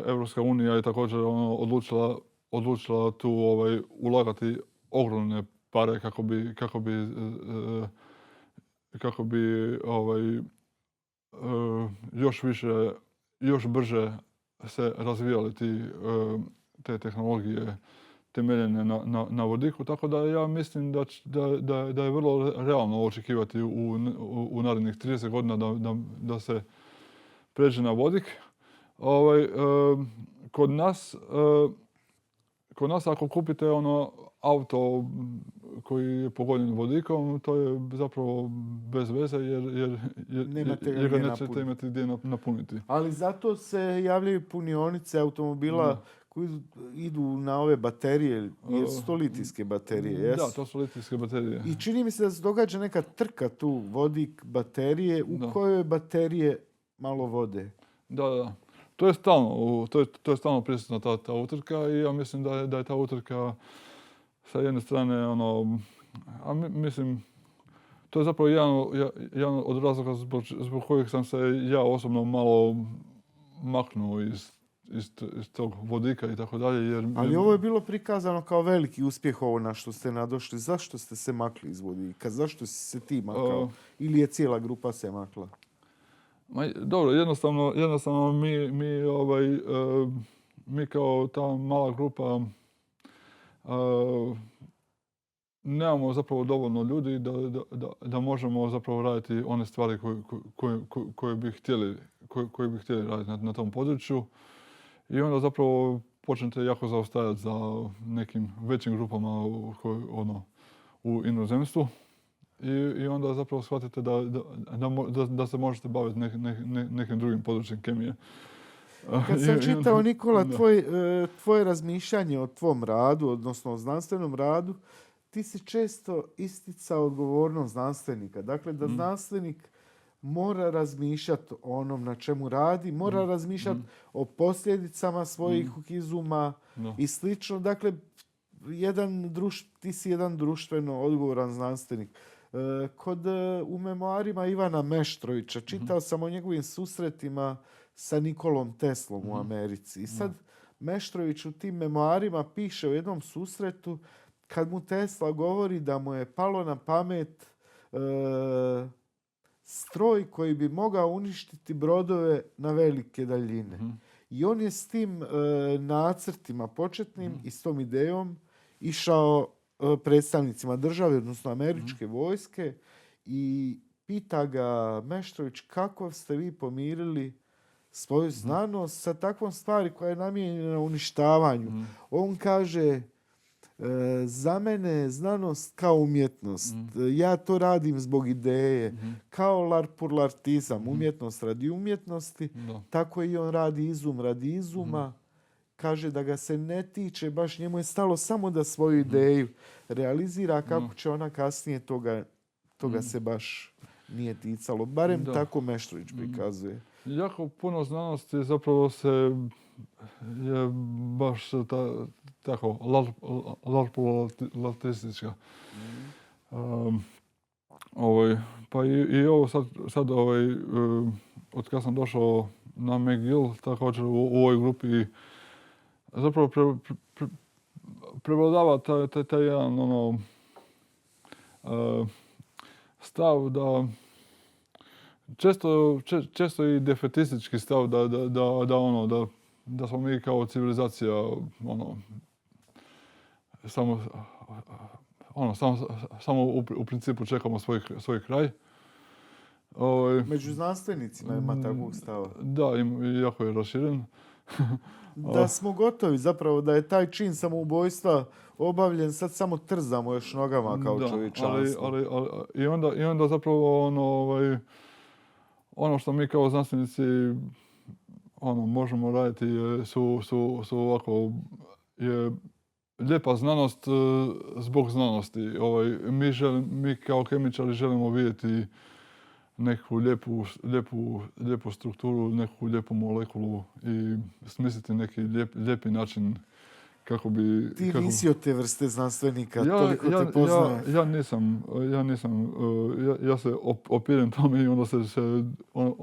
[SPEAKER 2] Evropska unija je također odlučila tu ulagati ogromne pare kako bi još više, još brže se razvijali te tehnologije temeljene na vodiku. Tako da ja mislim da je vrlo realno očekivati u narednih 30 godina da se pređe na vodik. Kod nas ako kupite auto koji je pogonjen vodikom, to je zapravo bez veze jer ga nećete imati gdje napuniti.
[SPEAKER 1] Ali zato se javljaju punionice automobila koji idu na ove baterije, jer su to litijske baterije, jesu?
[SPEAKER 2] Da, to su litijske baterije.
[SPEAKER 1] I čini mi se da se događa neka trka tu, vodik, baterije, u kojoj baterije malo vode.
[SPEAKER 2] Da. To je stalno prisutna ta utrka i ja mislim da je ta utrka sa jedne strane, mislim, to je zapravo jedan od razloga zbog kojih sam se ja osobno malo maknuo iz tog vodika i tako dalje.
[SPEAKER 1] Ali ovo je bilo prikazano kao veliki uspjeh ovo na što ste nadošli. Zašto ste se makli iz vodika? Zašto si se ti makao? Ili je cijela grupa se makla?
[SPEAKER 2] Dobro, jednostavno mi kao ta mala grupa nemamo zapravo dovoljno ljudi da možemo zapravo raditi one stvari koje bi htjeli raditi na tom području. I onda zapravo počnete jako zaostajati za nekim većim grupama u inozemstvu. I onda zapravo shvatite da se možete baviti nekim drugim područjem kemije.
[SPEAKER 1] Kad sam čitao, Nikola, tvoje razmišljanje o tvom radu, odnosno o znanstvenom radu, ti si često isticao odgovornost znanstvenika. Dakle, da znanstvenik mora razmišljati o onom na čemu radi, mora razmišljati o posljedicama svojih izuma i slično. Dakle, ti si jedan društveno odgovoran znanstvenik. U memoarima Ivana Meštrovića čitao sam o njegovim susretima sa Nikolom Teslom u Americi. I sad Meštrović u tim memoarima piše o jednom susretu kad mu Tesla govori da mu je palo na pamet stroj koji bi mogao uništiti brodove na velike daljine. I on je s tim nacrtima početnim i s tom idejom išao predstavnicima države, odnosno američke vojske, i pita ga Meštrović kako ste vi pomirili svoju znanost sa takvom stvari koja je namijenjena uništavanju. On kaže, za mene je znanost kao umjetnost. Ja to radim zbog ideje. Kao larpurlartizam, umjetnost radi umjetnosti, tako i on radi izum radi izuma. Kaže da ga se ne tiče, baš njemu je stalo samo da svoju ideju realizira, kako će ona kasnije toga se baš nije ticalo. Barem tako Meštrović prikazuje.
[SPEAKER 2] Jako puno znanosti zapravo je baš tako larpurlartistička. Pa i ovo sad od kad sam došao na McGill, također u ovoj grupi, zapravo prevladava taj jedan stav da često i defetistički stav da smo mi kao civilizacija samo u principu čekamo svoj kraj.
[SPEAKER 1] Među znanstvenicima ima takvog stava.
[SPEAKER 2] Da, jako je raširen.
[SPEAKER 1] Da smo gotovi zapravo, da je taj čin samoubojstva obavljen, sad samo trzamo još nogama kao čovječanstvo.
[SPEAKER 2] I onda zapravo ono što mi kao znanstvenici možemo raditi su ovako je lijepa znanost zbog znanosti. Mi kao kemičari želimo vidjeti neku lijepu strukturu, neku lijepu molekulu i smisliti neki lijepi način kako bi...
[SPEAKER 1] Ti nisi od te vrste znanstvenika, toliko te poznajem.
[SPEAKER 2] Ja nisam. Ja se opirem tome i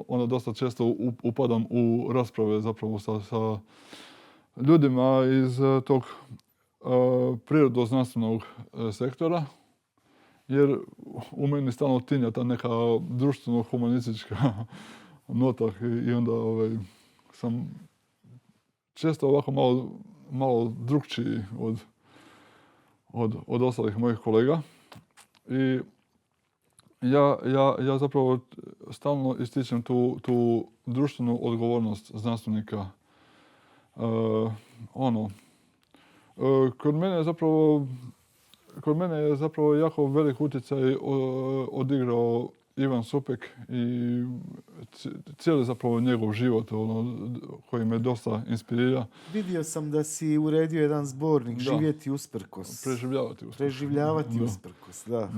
[SPEAKER 2] onda dosta često upadam u rasprave zapravo sa ljudima iz tog prirodno-znanstvenog sektora, jer u meni stalno tinja ta neka društveno-humanistička nota i onda sam često ovako malo drukčiji od ostalih mojih kolega. I ja zapravo stalno ističem tu društvenu odgovornost znanstvenika. Kod mene je zapravo jako velik utjecaj odigrao Ivan Supek i cijeli zapravo njegov život koji me dosta inspirira.
[SPEAKER 1] Vidio sam da si uredio jedan zbornik, Živjeti usprkos. Preživljavati usprkos, da.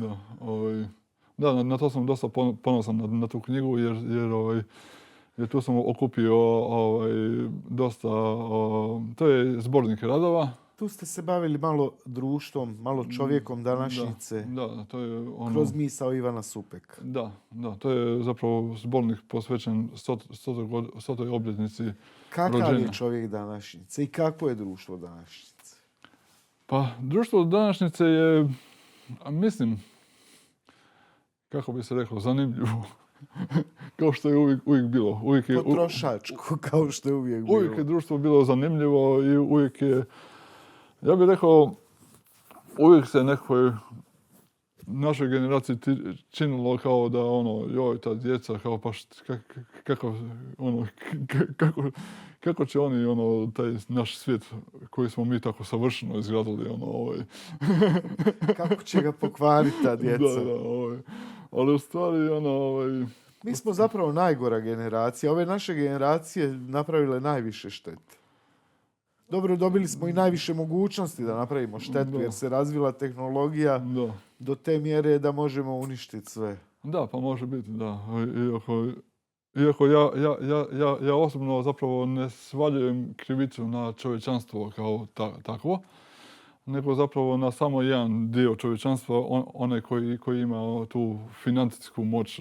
[SPEAKER 2] Da, na to sam dosta ponosan na tu knjigu jer tu sam okupio dosta, to je zbornik radova.
[SPEAKER 1] Tu ste se bavili malo društvom, malo čovjekom današnjice.
[SPEAKER 2] Da, to je
[SPEAKER 1] kroz misao Ivana Supeka.
[SPEAKER 2] Da, to je zapravo zbornik posvećen 100. obljetnici rođenja.
[SPEAKER 1] Kakav je čovjek današnjice i kako je društvo današnjice?
[SPEAKER 2] Pa, društvo današnjice je, mislim, kako bi se reklo, zanimljivo. Kao što je uvijek bilo.
[SPEAKER 1] Potrošačko, kao što je uvijek bilo.
[SPEAKER 2] Uvijek je društvo bilo zanimljivo i uvijek je, ja bih rekao, uvijek se nekoj našoj generaciji činilo kao da joj, ta djeca, kao pa kako će oni taj naš svijet koji smo mi tako savršeno izgradili,
[SPEAKER 1] kako će ga pokvariti ta djeca.
[SPEAKER 2] Ali u stvari,
[SPEAKER 1] mi smo zapravo najgora generacija. Ove naše generacije napravile najviše štete. Dobro, dobili smo i najviše mogućnosti da napravimo štetu, jer se razvila tehnologija do te mjere da možemo uništiti sve.
[SPEAKER 2] Da, pa može biti, da. Iako ja osobno zapravo ne svaljujem krivicu na čovječanstvo kao takvo, nego zapravo na samo jedan dio čovječanstva, onaj koji ima tu financijsku moć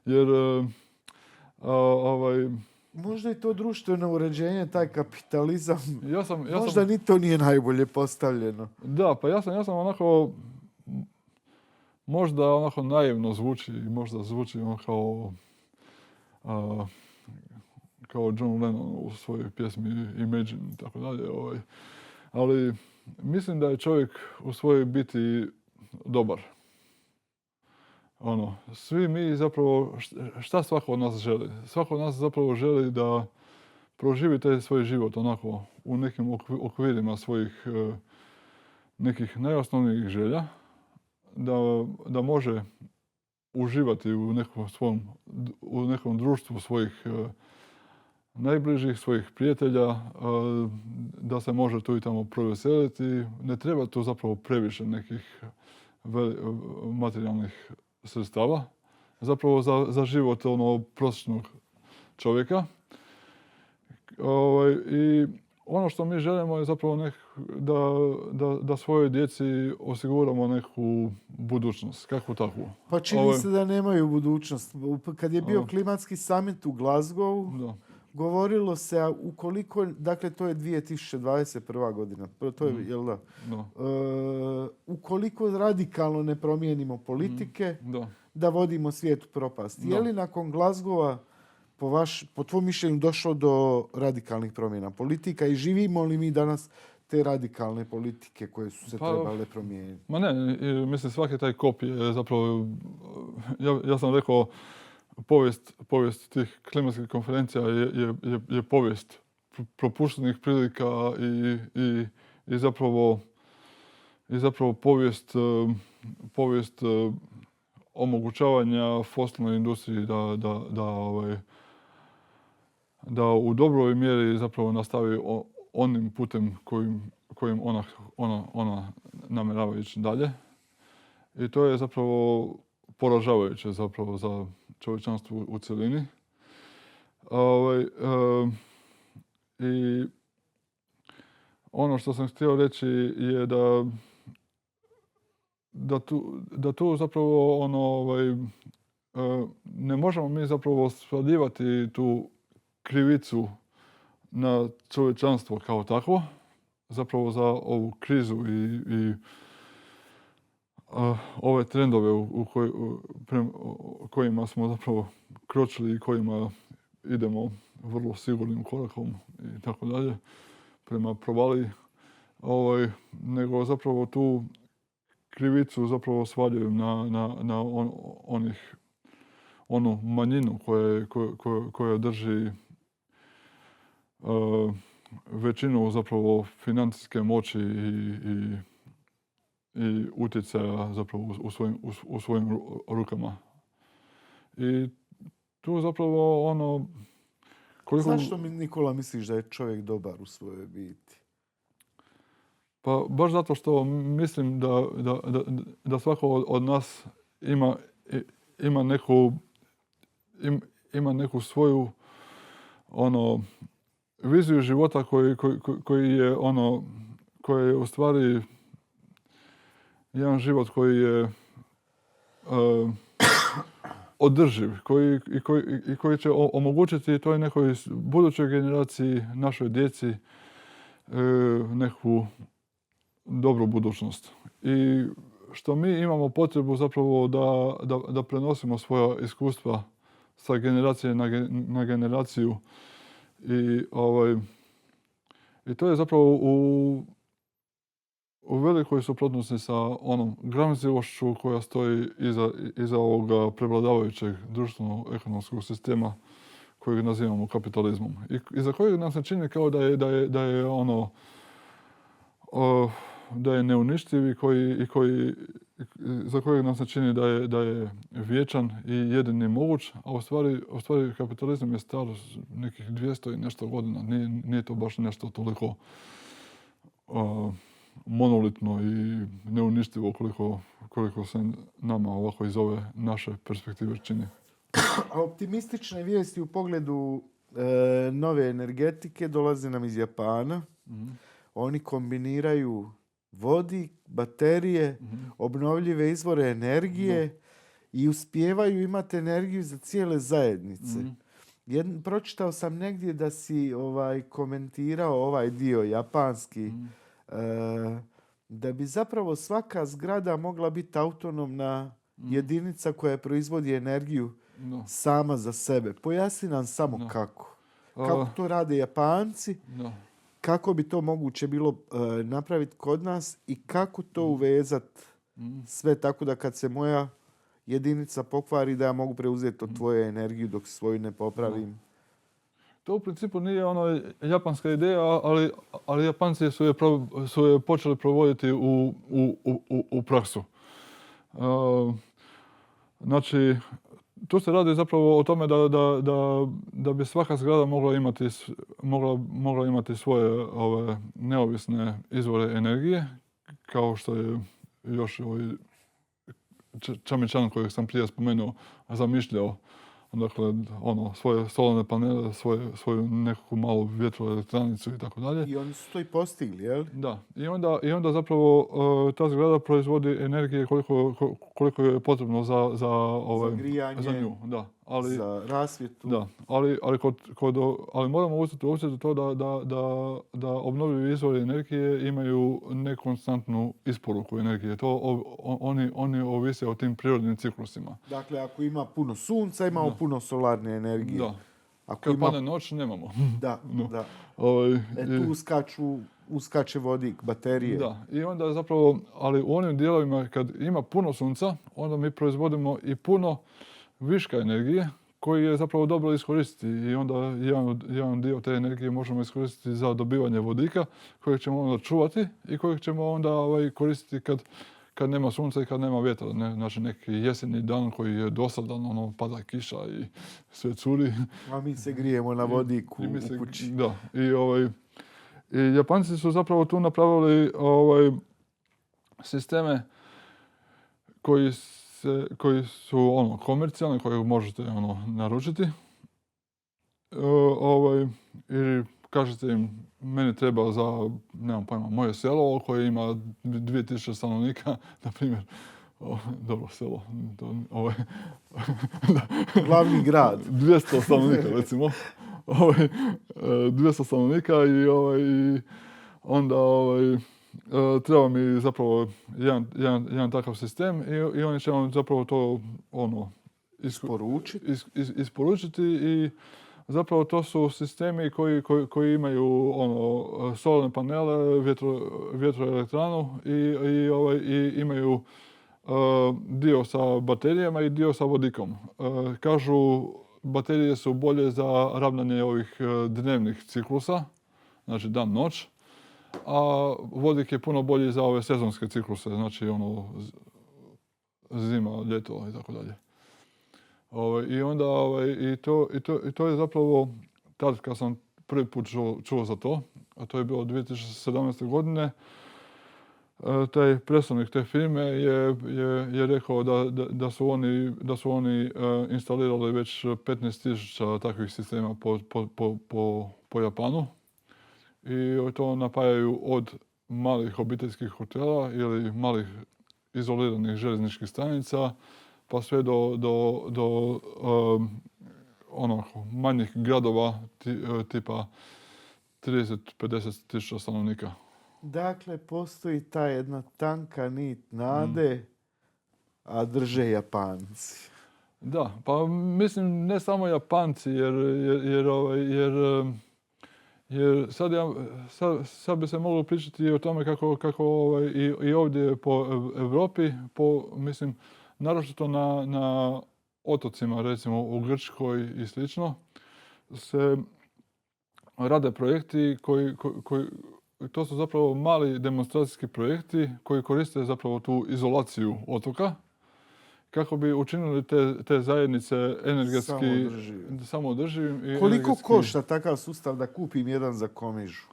[SPEAKER 2] jer
[SPEAKER 1] Možda i to društveno uređenje, taj kapitalizam, možda
[SPEAKER 2] sam,
[SPEAKER 1] ni to nije najbolje postavljeno.
[SPEAKER 2] da, pa ja sam onako, možda onako naivno zvuči, možda zvuči kao John Lennon u svojoj pjesmi Imagine i tako dalje. Ali mislim da je čovjek u svojoj biti dobar. Svi mi zapravo, šta svako od nas želi? Svako od nas zapravo želi da proživi taj svoj život onako u nekim okvirima svojih nekih najosnovnijih želja, da može uživati u nekom društvu svojih najbližih, svojih prijatelja, da se može tu i tamo proveseliti. Ne treba tu zapravo previše nekih materijalnih sredstava. Zapravo za život prosječnog čovjeka. I ono što mi želimo je zapravo da svojoj djeci osiguramo neku budućnost, kakvu takvu.
[SPEAKER 1] Pa čini se da nemaju budućnost. Kad je bio klimatski summit u Glasgowu, govorilo se, a ukoliko, dakle to je 2021. godina, to je, jel da? Ukoliko radikalno ne promijenimo politike, da vodimo svijet u propast. Je li nakon Glasgowa po tvom mišljenju došlo do radikalnih promjena politika i živimo li mi danas te radikalne politike koje su se trebale promijeniti?
[SPEAKER 2] Ma ne, mislim svaki taj kop je zapravo, ja sam rekao, povijest tih klimatskih konferencija je povijest propuštenih prilika i zapravo povijest omogućavanja fosilnoj industriji da u dobroj mjeri zapravo nastavi onim putem kojim ona namjerava ići dalje. I to je zapravo poražavajuće zapravo za čovječanstvo u cjelini. I ono što sam htio reći je da tu zapravo ne možemo mi zapravo svaljivati tu krivicu na čovječanstvo kao takvo, zapravo za ovu krizu i ove trendove u kojima smo zapravo kročili i kojima idemo vrlo sigurnim korakom i tako dalje prema provaliji, nego zapravo tu krivicu zapravo svaljaju na onu manjinu koja drži većinu zapravo financijske moći i utjecaja zapravo u svojim rukama. I tu zapravo
[SPEAKER 1] Zašto Nikola misliš da je čovjek dobar u svojoj biti?
[SPEAKER 2] Pa baš zato što mislim da svako od nas ima neku svoju viziju života koji je u stvari jedan život koji je održiv i koji će omogućiti toj nekoj budućoj generaciji, našoj djeci, neku dobru budućnost. I što mi imamo potrebu zapravo da prenosimo svoja iskustva sa generacije na generaciju i to je zapravo u velikoj suprotnosti sa onom gramzivošću koja stoji iza ovoga prevladavajućeg društveno-ekonomskog sistema kojeg nazivamo kapitalizmom. I za kojeg nam se čini kao da je neuništiv i za kojeg nam se čini da je vječan i jedini moguć, a u stvari kapitalizam je star nekih 200 i nešto godina. Nije to baš nešto toliko monolitno i neuništivo koliko se nama ovako iz ove naše perspektive čini.
[SPEAKER 1] Optimistične vijesti u pogledu nove energetike dolaze nam iz Japana. oni kombiniraju vodik, baterije, obnovljive izvore energije i uspijevaju imati energiju za cijele zajednice. Pročitao sam negdje da si komentirao ovaj dio japanski, da bi zapravo svaka zgrada mogla biti autonomna jedinica koja proizvodi energiju sama za sebe. Pojasni nam samo kako. Kako to rade Japanci, kako bi to moguće bilo napraviti kod nas i kako to uvezati sve tako da kad se moja jedinica pokvari da ja mogu preuzeti od tvoje energiju dok svoju ne popravim.
[SPEAKER 2] To u principu nije ono japanska ideja, ali Japanci su je počeli provoditi u praksu. Znači, tu se radi zapravo o tome da bi svaka zgrada mogla imati svoje neovisne izvore energije, kao što je još Čamičan kojeg sam prije spomenuo zamišljao. Dakle, svoje solarne panele, svoju nekakvu malu vjetroelektranicu i tako dalje.
[SPEAKER 1] I oni su to i postigli, jel?
[SPEAKER 2] Da. I onda zapravo ta zgrada proizvodi energije koliko je potrebno za
[SPEAKER 1] grijanje,
[SPEAKER 2] za nju. Da.
[SPEAKER 1] Za rasvjetu.
[SPEAKER 2] Da, ali moramo uzeti u obzir to da obnovljivi izvori energije imaju nekonstantnu isporuku energije. Oni ovise o tim prirodnim ciklusima.
[SPEAKER 1] Dakle, ako ima puno sunca, imamo puno solarne energije.
[SPEAKER 2] Da.
[SPEAKER 1] Ako
[SPEAKER 2] kad padne noć, nemamo.
[SPEAKER 1] Da. Tu uskače vodik, baterije.
[SPEAKER 2] Da, i onda zapravo, ali u onim dijelovima kad ima puno sunca, onda mi proizvodimo i puno viška energije koji je zapravo dobro iskoristiti i onda jedan dio te energije možemo iskoristiti za dobivanje vodika kojeg ćemo onda čuvati i kojeg ćemo onda koristiti kad nema sunca i kad nema vjetra. Znači neki jesenji dan koji je dosadan, pada kiša i sve curi.
[SPEAKER 1] A mi se grijemo na vodiku u kući.
[SPEAKER 2] Da, i Japanci su zapravo tu napravili sisteme koji su komercijalni, koje možete naručiti. I kažete im, meni treba za, nemam pojma, moje selo koje ima 2000 stanovnika, na primjer. Dobro selo.
[SPEAKER 1] Glavni grad.
[SPEAKER 2] 200 stanovnika, recimo. 200 stanovnika i onda treba mi zapravo jedan takav sistem i oni će vam zapravo to isporučiti i zapravo to su sistemi koji imaju solarne panele, vjetroelektranu i imaju dio sa baterijama i dio sa vodikom. Kažu baterije su bolje za ravnanje ovih dnevnih ciklusa, znači dan-noć, a vodik je puno bolji za ove sezonske cikluse, znači zima, ljeto i tako dalje. I onda i to je zapravo tad kad sam prvi put čuo za to, a to je bilo 2017. godine, taj predstavnik te firme je rekao da su oni instalirali već 15.000 takvih sistema po Japanu i to napajaju od malih obiteljskih hotela ili malih izoliranih željezničkih stanica pa sve do manjih gradova tipa 30-50 tisuća stanovnika.
[SPEAKER 1] Dakle, postoji ta jedna tanka nit nade, a drže Japanci.
[SPEAKER 2] Da, pa mislim ne samo Japanci, jer sad bi se moglo pričati o tome kako i ovdje po Europi, mislim, naročito na otocima, recimo u Grčkoj i slično, se rade projekti koji to su zapravo mali demonstracijski projekti koji koriste zapravo tu izolaciju otoka kako bi učinili te zajednice energetski samoodrživim.
[SPEAKER 1] Koliko košta takav sustav da kupim jedan za Komižu?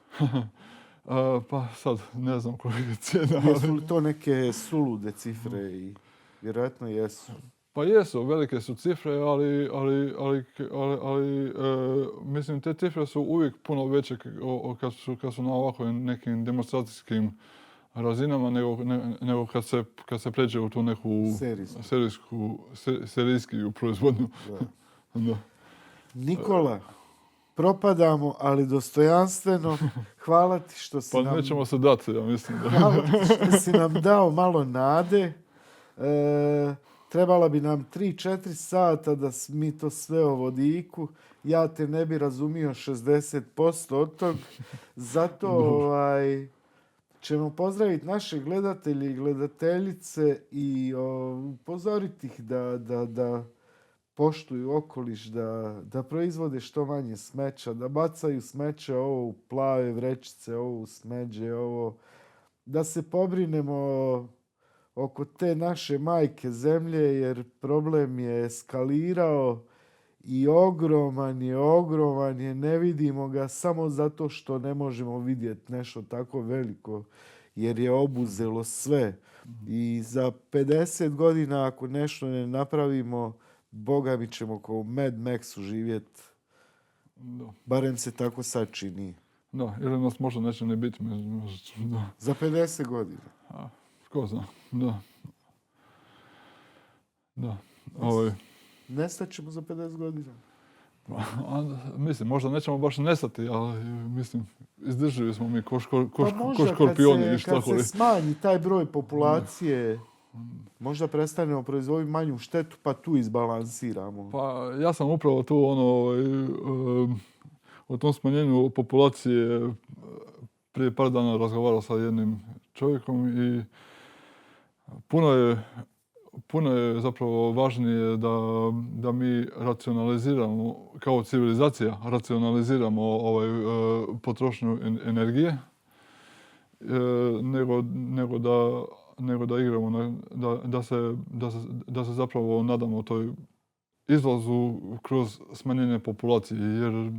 [SPEAKER 2] Pa sad ne znam koliko je cijena.
[SPEAKER 1] Jesu li to neke sulude cifre? I vjerojatno jesu.
[SPEAKER 2] Pa jesu, velike su cifre, ali mislim, te cifre su uvijek puno veće kad su na ovako nekim demonstracijskim razinama nego kad se pređe u tu neku serijsku proizvodnju. Da.
[SPEAKER 1] Nikola, propadamo, ali dostojanstveno. Hvala ti što si
[SPEAKER 2] Pa nećemo se dati, ja mislim.
[SPEAKER 1] Hvala ti što si nam dao malo nade. Trebala bi nam 3-4 sata da mi to sve o vodiku. Ja te ne bi razumio 60% od tog. Zato ćemo pozdraviti naše gledatelje i gledateljice i upozoriti ih da poštuju okoliš, da proizvode što manje smeća, da bacaju smeće ovo u plave vrećice, ovo u smeđe, ovo. Da se pobrinemo oko te naše majke zemlje, jer problem je eskalirao i ogroman je, ne vidimo ga samo zato što ne možemo vidjeti nešto tako veliko, jer je obuzelo sve. I za 50 godina ako nešto ne napravimo, Boga mi ćemo kao u Mad Maxu živjeti. Barem se tako sad čini.
[SPEAKER 2] Da, ili nas možda neće ne biti. Da.
[SPEAKER 1] Za 50 godina.
[SPEAKER 2] Ko zna, da.
[SPEAKER 1] Nestat ćemo za 50 godina.
[SPEAKER 2] Mislim, možda nećemo baš nestati, ali mislim, izdržljivi smo mi ko
[SPEAKER 1] možda
[SPEAKER 2] škorpioni.
[SPEAKER 1] Kad se smanji taj broj populacije, možda prestanemo proizvoditi manju štetu, pa tu izbalansiramo.
[SPEAKER 2] Pa ja sam upravo tu o tom smanjenju populacije prije par dana razgovarao sa jednim čovjekom i puno je zapravo važnije da mi racionaliziramo, kao civilizacija, racionaliziramo potrošnju energije, nego da igramo, da se zapravo nadamo toj izlazu kroz smanjenje populacije, jer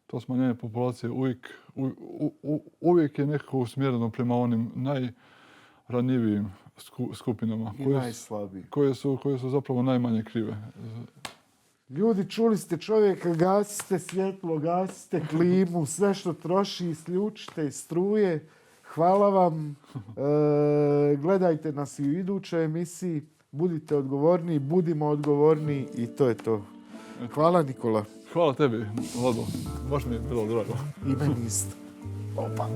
[SPEAKER 2] to smanjenje populacije uvijek je nekako usmjereno prema onim najranjivijim skupinama koje su zapravo najmanje krive.
[SPEAKER 1] Ljudi, čuli ste čovjeka, gasite svjetlo, gasite klimu, sve što troši, isključite struje. Hvala vam. Gledajte nas i u idućoj emisiji. Budite odgovorni, budimo odgovorni i to je to. Hvala, Nikola.
[SPEAKER 2] Hvala tebi, Vlado. Baš mi je bilo drago.
[SPEAKER 1] I meni isto. Opa.